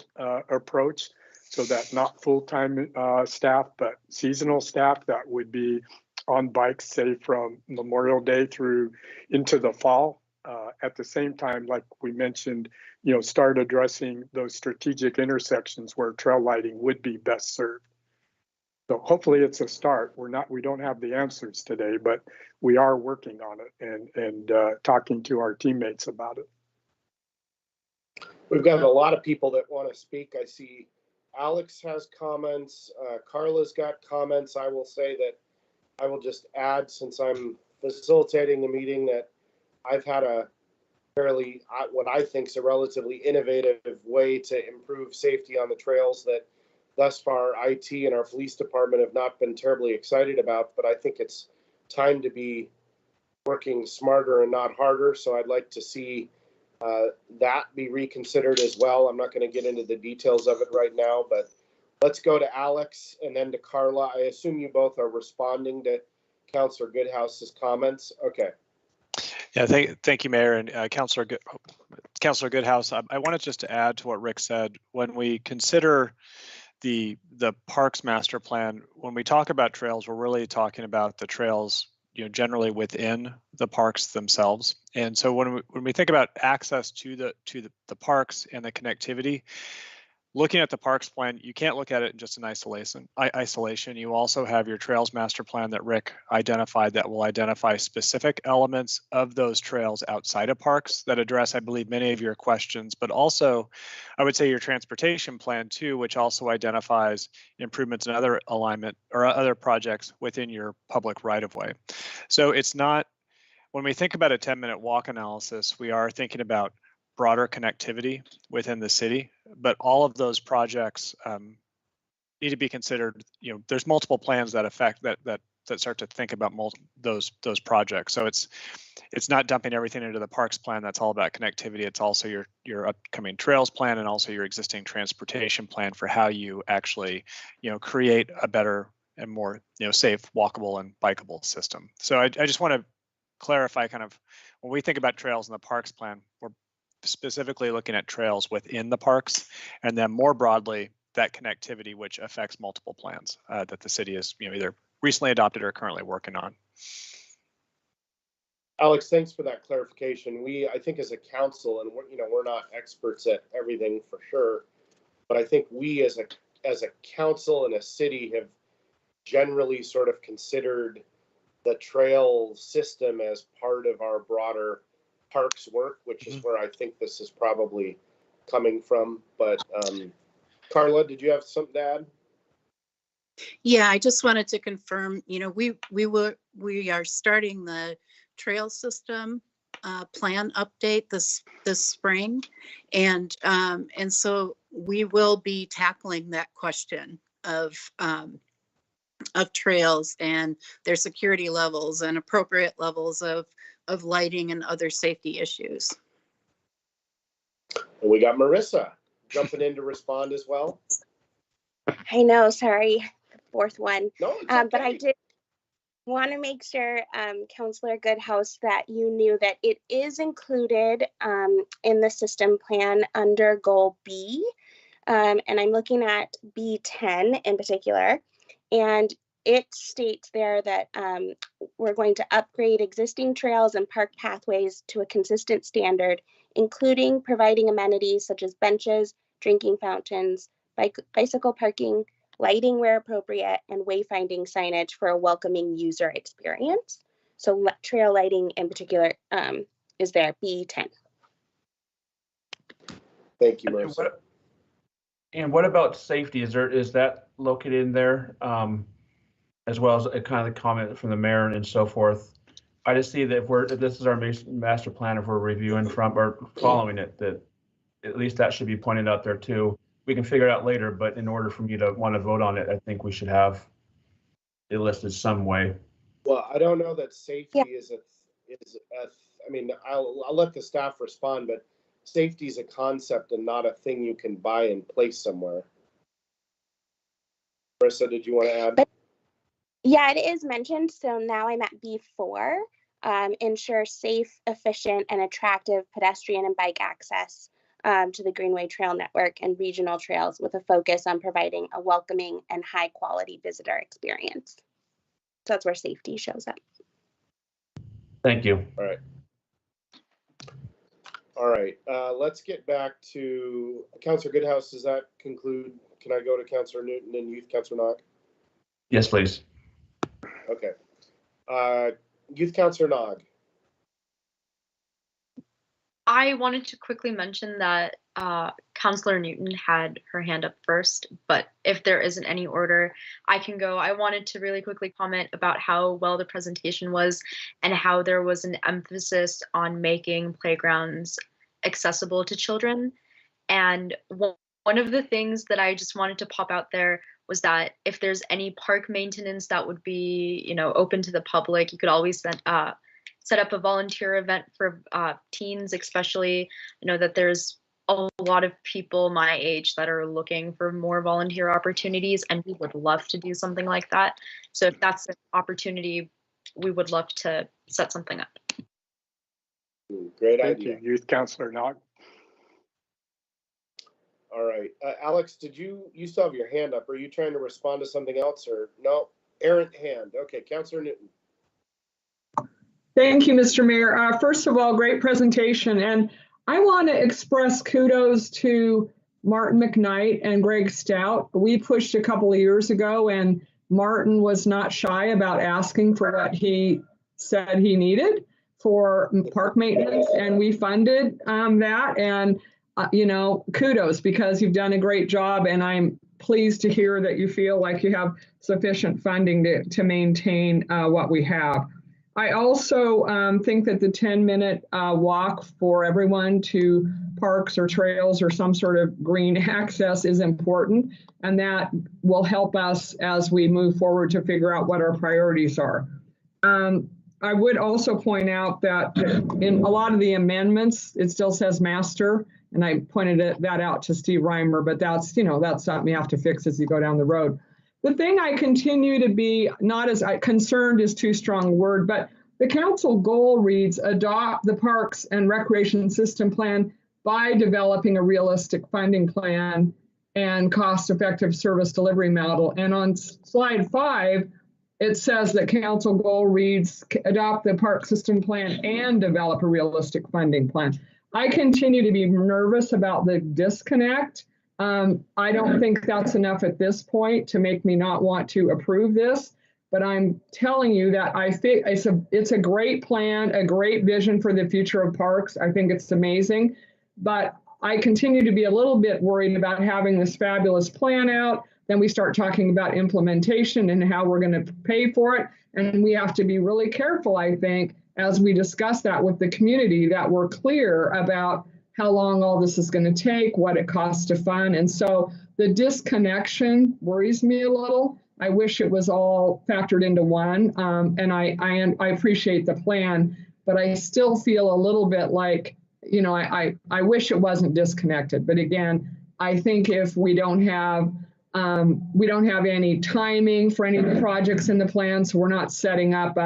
approach, so that not full-time staff, but seasonal staff that would be on bikes, say from Memorial Day through into the fall. At the same time, like we mentioned, start addressing those strategic intersections where trail lighting would be best served. So hopefully it's a start. We don't have the answers today, but we are working on it and talking to our teammates about it. We've got a lot of people that want to speak. I see Alex has comments. Carla's got comments. I will say that I will just add, since I'm facilitating the meeting, that I've had a fairly, what I think is a relatively innovative way to improve safety on the trails that thus far IT and our police department have not been terribly excited about, but I think it's time to be working smarter and not harder. So I'd like to see that be reconsidered as well. I'm not going to get into the details of it right now, but let's go to Alex and then to Carla. I assume you both are responding to Councillor Goodhouse's comments. Okay. Yeah, thank you, Mayor, and Councillor Goodhouse. I wanted just to add to what Rick said. When we consider the Parks Master Plan, when we talk about trails, we're really talking about the trails generally within the parks themselves. And so when we think about access to the parks and the connectivity, looking at the parks plan, you can't look at it in just an isolation. You also have your trails master plan that Rick identified that will identify specific elements of those trails outside of parks that address, I believe, many of your questions, but also I would say your transportation plan too, which also identifies improvements in other alignment or other projects within your public right of way. So it's not, when we think about a 10-minute walk analysis, we are thinking about broader connectivity within the city, but all of those projects need to be considered. There's multiple plans that affect that start to think about those projects. So it's not dumping everything into the parks plan. That's all about connectivity. It's also your upcoming trails plan and also your existing transportation plan for how you actually create a better and more safe, walkable and bikeable system. So I just want to clarify, kind of, when we think about trails in the parks plan, we're specifically looking at trails within the parks, and then more broadly, that connectivity, which affects multiple plans that the city is either recently adopted or currently working on. Alex, thanks for that clarification. I think as a council, and we're not experts at everything for sure, but I think we as a council and a city have generally sort of considered the trail system as part of our broader parks work, which is where I think this is probably coming from. But Carla, did you have something to add? Yeah, I just wanted to confirm, we are starting the trail system plan update this spring, and so we will be tackling that question of trails and their security levels and appropriate levels of lighting and other safety issues. And we got Marissa jumping in to respond as well. I know, sorry, fourth one. No, it's okay. But I did want to make sure, Councillor Goodhouse, that you knew that it is included in the system plan under goal B. And I'm looking at B10 in particular. And it states there that we're going to upgrade existing trails and park pathways to a consistent standard, including providing amenities such as benches, drinking fountains, bicycle parking, lighting where appropriate, and wayfinding signage for a welcoming user experience. So trail lighting in particular is there, B10. Thank you, Marissa. And what about safety? Is that located in there? As well as a kind of comment from the mayor and so forth. I just see that if this is our master plan, if we're reviewing from or following it, that at least that should be pointed out there too. We can figure it out later, but in order for me to want to vote on it, I think we should have it listed some way. Well, I don't know that safety is I mean, I'll let the staff respond, but safety is a concept and not a thing you can buy and place somewhere. Marissa, did you want to add? Yeah, it is mentioned. So now I'm at B4, ensure safe, efficient, and attractive pedestrian and bike access to the Greenway Trail Network and regional trails with a focus on providing a welcoming and high quality visitor experience. So that's where safety shows up. Thank you. All right. Let's get back to Councillor Goodhouse. Does that conclude? Can I go to Councillor Newton and Youth Councillor Nog? Yes, please. Okay. Youth Councillor Nog. I wanted to quickly mention that Councillor Newton had her hand up first, but if there isn't any order, I can go. I wanted to really quickly comment about how well the presentation was and how there was an emphasis on making playgrounds accessible to children. And one of the things that I just wanted to pop out there was that if there's any park maintenance that would be, open to the public, you could always set up a volunteer event for teens, especially. I know that there's a lot of people my age that are looking for more volunteer opportunities, and we would love to do something like that. So if that's an opportunity, we would love to set something up. Great Thank idea. you, Youth Councillor Nog. All right. Alex, you still have your hand up? Are you trying to respond to something else or no? Errant hand. Okay, Councillor Newton. Thank you, Mr. Mayor. First of all, great presentation. And I want to express kudos to Martin McKnight and Greg Stout. We pushed a couple of years ago, and Martin was not shy about asking for what he said he needed for park maintenance, and we funded that. And, you know, kudos, because you've done a great job, and I'm pleased to hear that you feel like you have sufficient funding to maintain what we have. I also think that the 10-minute walk for everyone to parks or trails or some sort of green access is important, and that will help us as we move forward to figure out what our priorities are. I would also point out that in a lot of the amendments, it still says master, and I pointed that out to Steve Reimer, but that's, you know, that's something you have to fix as you go down the road. The thing I continue to be not as concerned is too strong a word, but the council goal reads adopt the Parks and Recreation System Plan by developing a realistic funding plan and cost-effective service delivery model. And on slide 5, it says that council goal reads adopt the park system plan and develop a realistic funding plan. I continue to be nervous about the disconnect. I don't think that's enough at this point to make me not want to approve this, but I'm telling you that I think it's a great plan, a great vision for the future of parks. I think it's amazing, but I continue to be a little bit worried about having this fabulous plan out. Then we start talking about implementation and how we're going to pay for it. And we have to be really careful, I think, as we discuss that with the community, that we're clear about how long all this is going to take, what it costs to fund. And so the disconnection worries me a little. I wish it was all factored into one. And I appreciate the plan, but I still feel a little bit like, you know, I wish it wasn't disconnected. But again, I think if we don't have any timing for any of the projects in the plan, so we're not setting up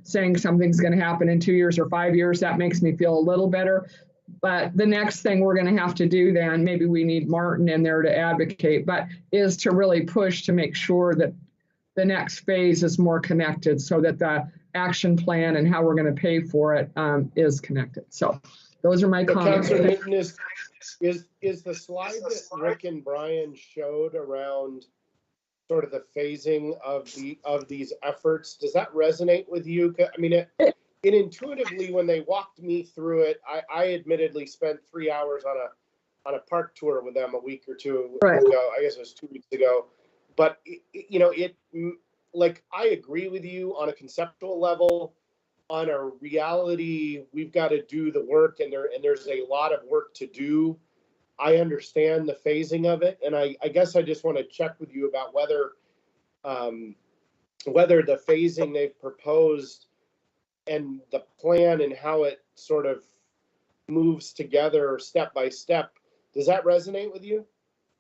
saying something's going to happen in 2 years or 5 years, that makes me feel a little better. But the next thing we're going to have to do then, maybe we need Martin in there to advocate, but is to really push to make sure that the next phase is more connected so that the action plan and how we're going to pay for it is connected. So those are my comments. Councilor Newton, is the slide that Rick and Brian showed around sort of the phasing of these efforts, does that resonate with you? I mean, it intuitively, when they walked me through it, I admittedly spent 3 hours on a park tour with them a week or two ago. I guess it was 2 weeks ago. But you know, like, I agree with you on a conceptual level. On a reality, we've got to do the work, and there's a lot of work to do. I understand the phasing of it, and I guess I just want to check with you about whether the phasing they've proposed and the plan and how it sort of moves together step by step, does that resonate with you?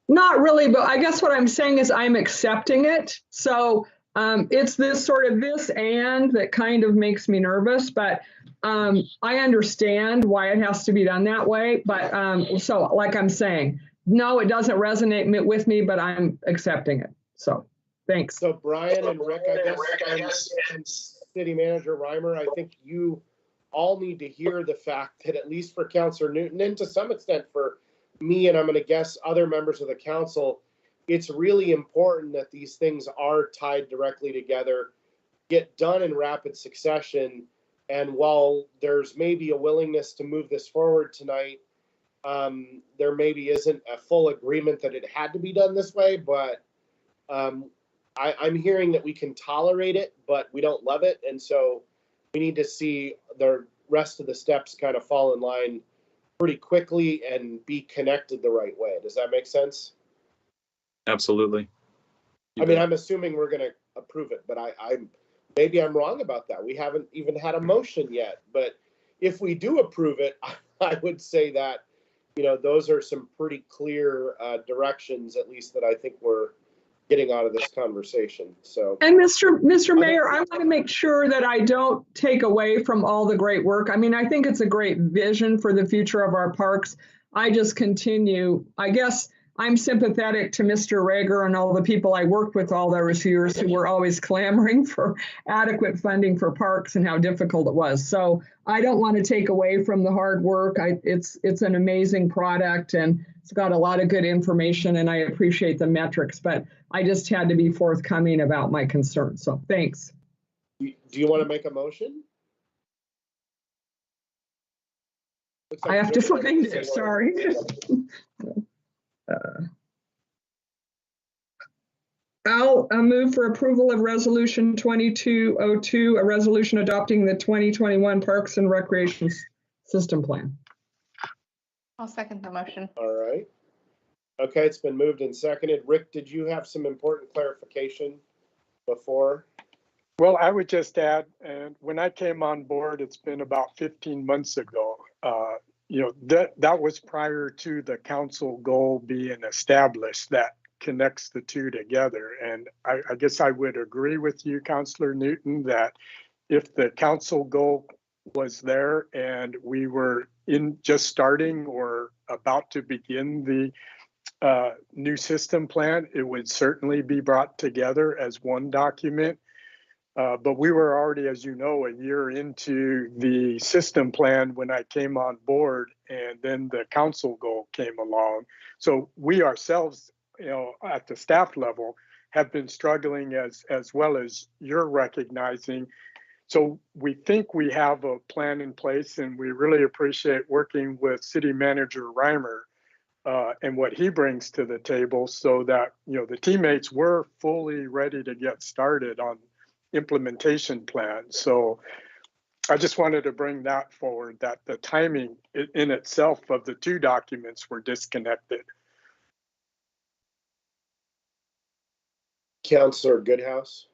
Not really, but I guess what I'm saying is I'm accepting it. So it's this sort of this and that kind of makes me nervous, but I understand why it has to be done that way. But so like I'm saying, no, it doesn't resonate with me, but I'm accepting it. So thanks. So Brian and Rick, I guess, and City Manager Reimer, I think you all need to hear the fact that at least for Councilor Newton and to some extent for me, and I'm going to guess other members of the council, it's really important that these things are tied directly together, get done in rapid succession. And while there's maybe a willingness to move this forward tonight, there maybe isn't a full agreement that it had to be done this way, but I'm hearing that we can tolerate it, but we don't love it. And so we need to see the rest of the steps kind of fall in line pretty quickly and be connected the right way. Does that make sense? Absolutely. I mean, I'm assuming we're going to approve it, but maybe I'm wrong about that. We haven't even had a motion yet, but if we do approve it, I would say that, you know, those are some pretty clear directions, at least that I think we're getting out of this conversation. So, and Mr. Mayor, I want to make sure that I don't take away from all the great work. I mean, I think it's a great vision for the future of our parks. I just continue, I guess I'm sympathetic to Mr. Rager and all the people I worked with all those years who were always clamoring for adequate funding for parks and how difficult it was. So I don't want to take away from the hard work. It's an amazing product and it's got a lot of good information and I appreciate the metrics, but I just had to be forthcoming about my concerns. So thanks. Do you want to make a motion? I have to find it, sorry. I'll move for approval of Resolution 2202, a resolution adopting the 2021 Parks and Recreation System Plan. I'll second the motion. All right. Okay, it's been moved and seconded. Rick, did you have some important clarification before? Well, I would just add, and when I came on board, it's been about 15 months ago. That was prior to the council goal being established that connects the two together. And I guess I would agree with you, Councillor Newton, that if the council goal was there and we were just starting or about to begin the new system plan, it would certainly be brought together as one document. But we were already, as you know, a year into the system plan when I came on board, and then the council goal came along. So we ourselves, at the staff level, have been struggling as well as you're recognizing. So we think we have a plan in place, and we really appreciate working with City Manager Reimer and what he brings to the table, so that the teammates were fully ready to get started on implementation plan. So I just wanted to bring that forward, that the timing in itself of the two documents were disconnected. Councillor Goodhouse.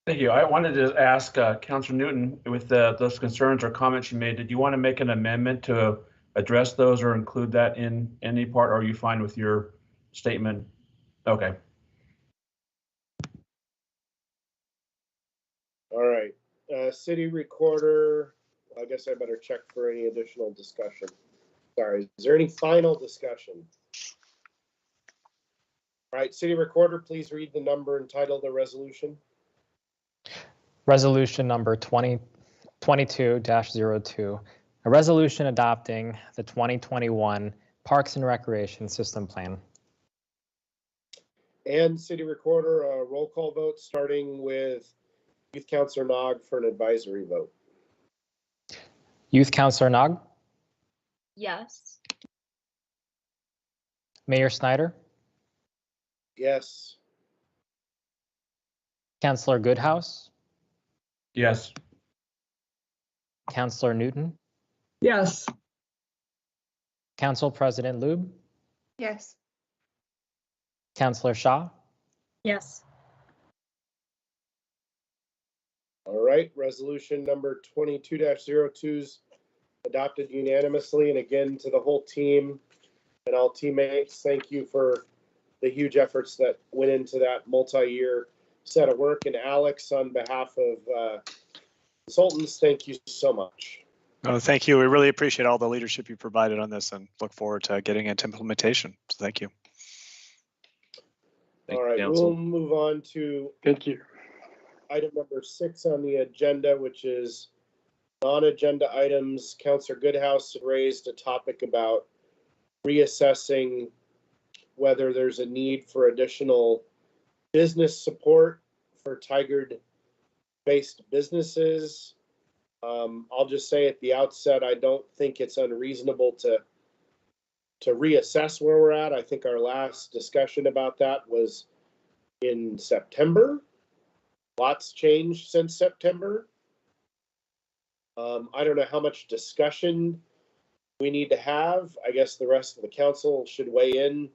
Thank you. I wanted to ask Councillor Newton, with those concerns or comments you made, did you want to make an amendment to address those or include that in any part, or are you fine with your statement? Okay. All right. City Recorder, I guess I better check for any additional discussion. Sorry, is there any final discussion? All right, City Recorder, please read the number and title of the resolution. Resolution number 2022-02, a resolution adopting the 2021 Parks and Recreation System Plan. And City Recorder, a roll call vote starting with Youth Councillor Nog for an advisory vote. Youth Councillor Nog? Yes. Mayor Snyder? Yes. Councillor Goodhouse? Yes. Councillor Newton? Yes. Council President Lube? Yes. Councillor Shaw? Yes. All right, resolution number 22-02 is adopted unanimously. And again, to the whole team and all teammates, thank you for the huge efforts that went into that multi-year set of work. And Alex, on behalf of consultants, thank you so much. Oh, thank you. We really appreciate all the leadership you provided on this and look forward to getting into implementation. So thank you. All right, we'll move on to item number 6 on the agenda, which is non-agenda items. Councillor Goodhouse raised a topic about reassessing whether there's a need for additional business support for Tigard-based businesses. I'll just say at the outset, I don't think it's unreasonable to reassess where we're at. I think our last discussion about that was in September. Lots changed since September. I don't know how much discussion we need to have. I guess the rest of the council should weigh in.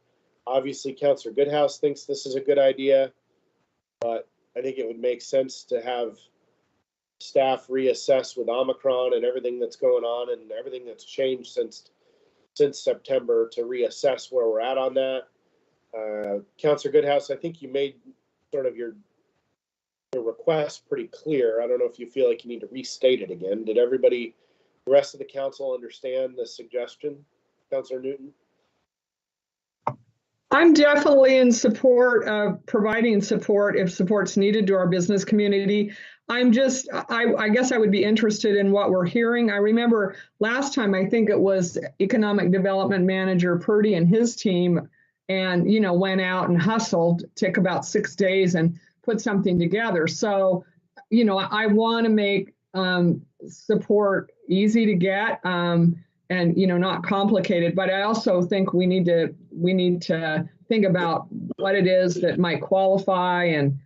Obviously, Councillor Goodhouse thinks this is a good idea, but I think it would make sense to have staff reassess with Omicron and everything that's going on and everything that's changed since September to reassess where we're at on that. Councillor Goodhouse, I think you made sort of your request pretty clear. I don't know if you feel like you need to restate it again. Did everybody, the rest of the council, understand the suggestion, Councillor Newton? I'm definitely in support of providing support if support's needed to our business community. I guess I would be interested in what we're hearing. I remember last time, I think it was Economic Development Manager Purdy and his team, and, went out and hustled, took about 6 days and put something together. So, I want to make support easy to get. And not complicated, but I also think we need to think about what it is that might qualify and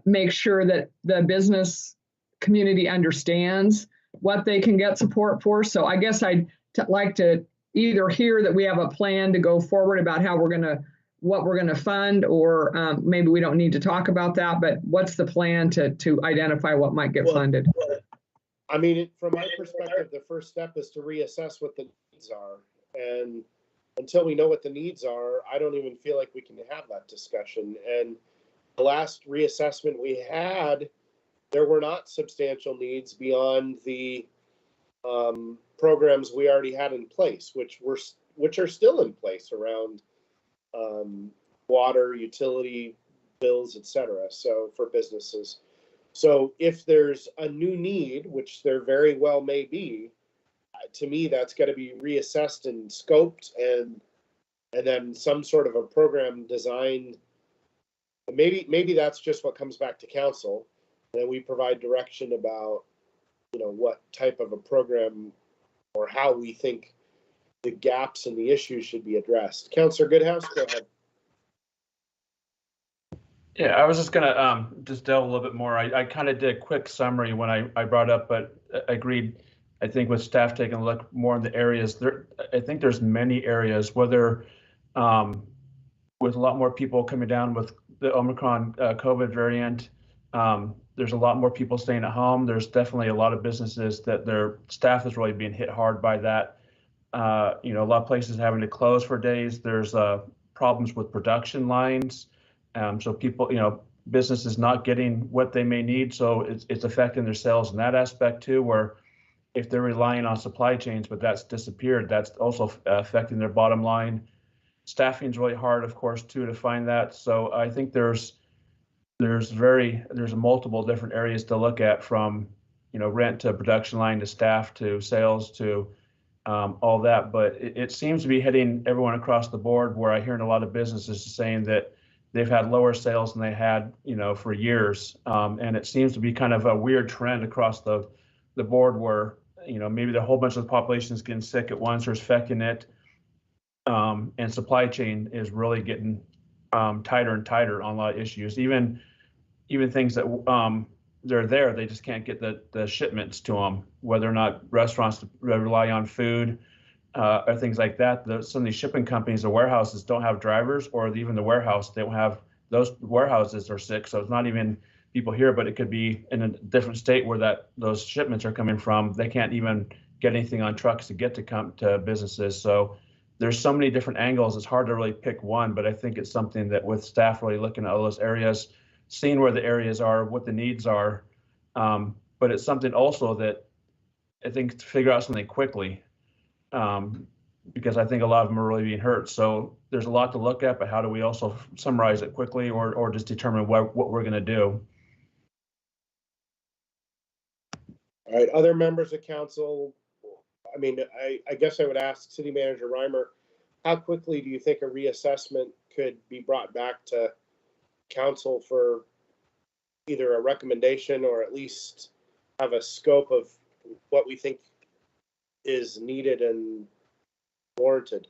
make sure that the business community understands what they can get support for. So I guess I'd like to either hear that we have a plan to go forward about what we're gonna fund, or maybe we don't need to talk about that, but what's the plan to identify what might get funded? I mean, from my perspective, the first step is to reassess what the needs are. And until we know what the needs are, I don't even feel like we can have that discussion. And the last reassessment we had, there were not substantial needs beyond the programs we already had in place, which are still in place around water, utility bills, etc. So for businesses. So if there's a new need, which there very well may be, to me, that's got to be reassessed and scoped, and then some sort of a program designed. Maybe that's just what comes back to council, and then we provide direction about, what type of a program or how we think the gaps and the issues should be addressed. Councillor Goodhouse, go ahead. Yeah, I was just gonna just delve a little bit more. I kind of did a quick summary when I brought up, but I agreed, I think, with staff taking a look more in the areas. I think there's many areas, whether with a lot more people coming down with the Omicron COVID variant, there's a lot more people staying at home. There's definitely a lot of businesses that their staff is really being hit hard by that. A lot of places having to close for days. There's problems with production lines. So people, businesses not getting what they may need. So it's affecting their sales in that aspect too, where if they're relying on supply chains, but that's disappeared, that's also affecting their bottom line. Staffing is really hard, of course, too, to find that. So I think there's multiple different areas to look at, from, rent to production line to staff to sales to all that. But it seems to be hitting everyone across the board, where I hear in a lot of businesses saying that they've had lower sales than they had, for years. And it seems to be kind of a weird trend across the board, where, maybe the whole bunch of the population is getting sick at once or is affecting it. And supply chain is really getting tighter and tighter on a lot of issues. Even things that they're there, they just can't get the shipments to them, whether or not restaurants rely on food. Or things like that. Some of these shipping companies, the warehouses don't have drivers, or even the warehouse, they don't have, those warehouses are sick. So it's not even people here, but it could be in a different state where those shipments are coming from. They can't even get anything on trucks to get to businesses. So there's so many different angles. It's hard to really pick one, but I think it's something that with staff really looking at all those areas, seeing where the areas are, what the needs are. But it's something also that I think to figure out something quickly. Because I think a lot of them are really being hurt. So there's a lot to look at, but how do we also summarize it quickly, or just determine what we're going to do? All right, other members of council. I mean, I guess I would ask City Manager Reimer, how quickly do you think a reassessment could be brought back to council for either a recommendation, or at least have a scope of what we think is needed and warranted?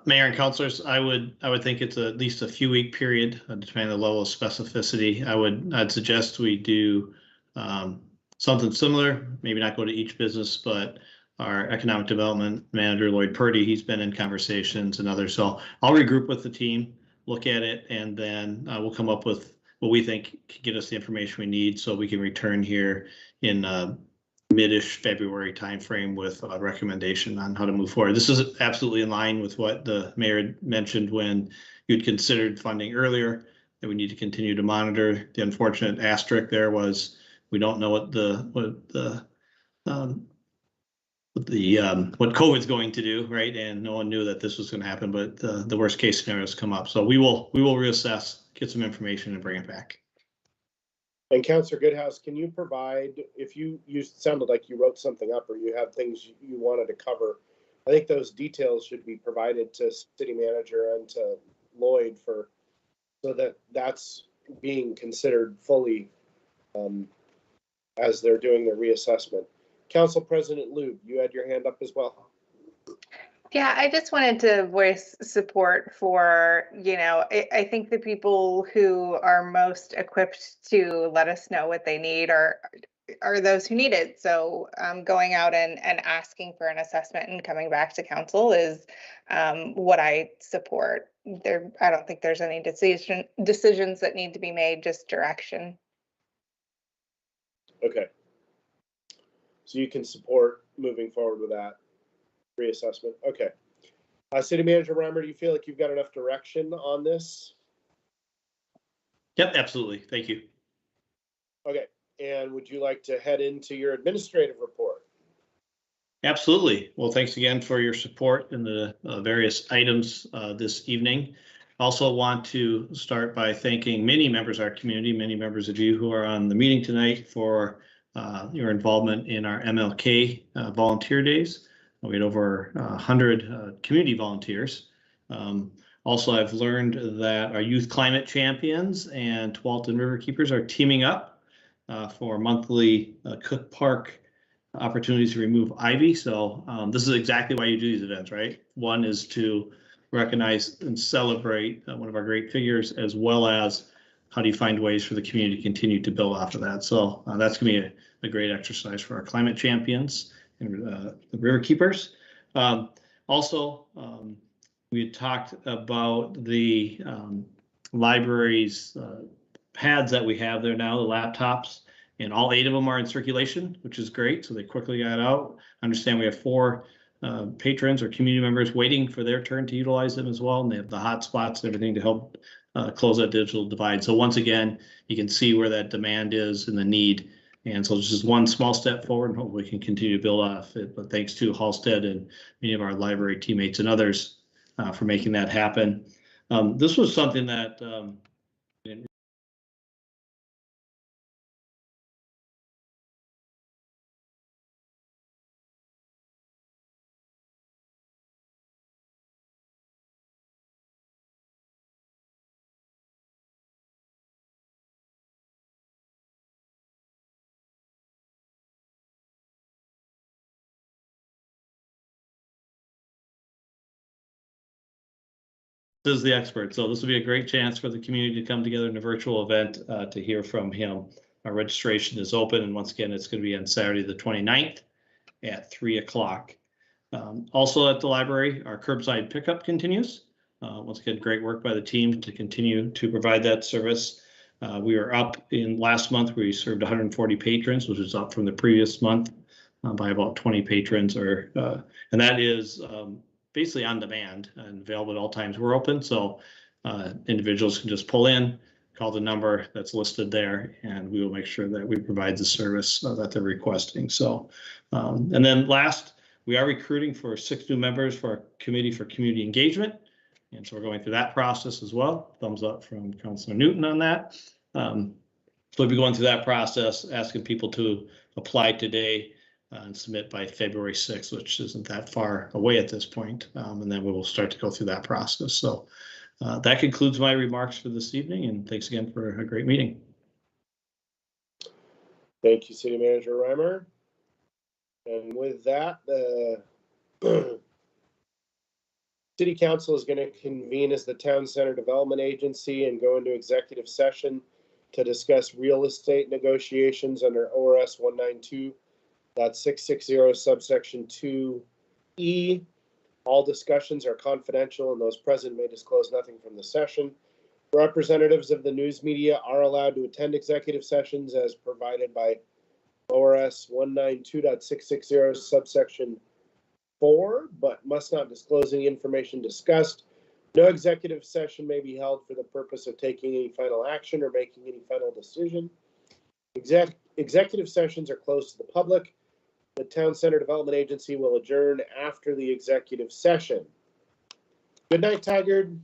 Mayor and councilors, I would think it's at least a few week period, depending on the level of specificity. I'd suggest we do something similar, maybe not go to each business, but our economic development manager, Lloyd Purdy, he's been in conversations and others. So I'll regroup with the team, look at it, and then we'll come up with what we think can get us the information we need so we can return here in mid-ish February timeframe with a recommendation on how to move forward. This is absolutely in line with what the mayor mentioned when you'd considered funding earlier, that we need to continue to monitor. The unfortunate asterisk there was we don't know what the what COVID's going to do, right? And no one knew that this was going to happen, but the worst case scenarios come up. So we will reassess, get some information, and bring it back. And Councillor Goodhouse, can you provide, if you sounded like you wrote something up or you have things you wanted to cover, I think those details should be provided to City Manager and to Lloyd so that that's being considered fully as they're doing their reassessment. Council President Lube, you had your hand up as well. Yeah, I just wanted to voice support for, I think the people who are most equipped to let us know what they need are those who need it. So going out and asking for an assessment and coming back to council is what I support. I don't think there's any decisions that need to be made, just direction. Okay. So you can support moving forward with that reassessment. Okay. City Manager Reimer, do you feel like you've got enough direction on this? Yep, absolutely. Thank you. Okay. And would you like to head into your administrative report? Absolutely. Well, thanks again for your support in the various items this evening. Also want to start by thanking many members of our community, many members of you who are on the meeting tonight for your involvement in our MLK volunteer days. We had over 100 community volunteers. Also, I've learned that our youth climate champions and Tualatin River Keepers are teaming up for monthly Cook Park opportunities to remove ivy. So this is exactly why you do these events, right? One is to recognize and celebrate one of our great figures, as well as how do you find ways for the community to continue to build off of that. So that's going to be a great exercise for our climate champions and the river keepers. Also, we had talked about the library's pads that we have there now, the laptops, and all 8 of them are in circulation, which is great. So they quickly got out. I understand we have 4 patrons or community members waiting for their turn to utilize them as well. And they have the hotspots and everything to help close that digital divide. So once again, you can see where that demand is and the need. And so it's just one small step forward, and hopefully we can continue to build off it. But thanks to Halstead and many of our library teammates and others for making that happen. This was something that is the expert. So this will be a great chance for the community to come together in a virtual event to hear from him. Our registration is open, and once again, it's going to be on Saturday the 29th at 3 o'clock. Also at the library, our curbside pickup continues. Once again, great work by the team to continue to provide that service. We were up in last month, we served 140 patrons, which is up from the previous month by about 20 patrons, and that is basically on demand and available at all times we're open. So individuals can just pull in, call the number that's listed there, and we will make sure that we provide the service that they're requesting. So, and then last, we are recruiting for 6 new members for our committee for community engagement. And so we're going through that process as well. Thumbs up from Councilor Newton on that. So we'll be going through that process, asking people to apply today and submit by February 6th, which isn't that far away at this point. And then we will start to go through that process. So that concludes my remarks for this evening, and thanks again for a great meeting. Thank you, City Manager Reimer. And with that, the City Council is going to convene as the Town Center Development Agency and go into executive session to discuss real estate negotiations under ORS 192.660 subsection 2E. All discussions are confidential, and those present may disclose nothing from the session. Representatives of the news media are allowed to attend executive sessions as provided by ORS 192.660 subsection 4, but must not disclose any information discussed. No executive session may be held for the purpose of taking any final action or making any final decision. Executive sessions are closed to the public. The Town Center Development Agency will adjourn after the executive session. Good night, Tigard.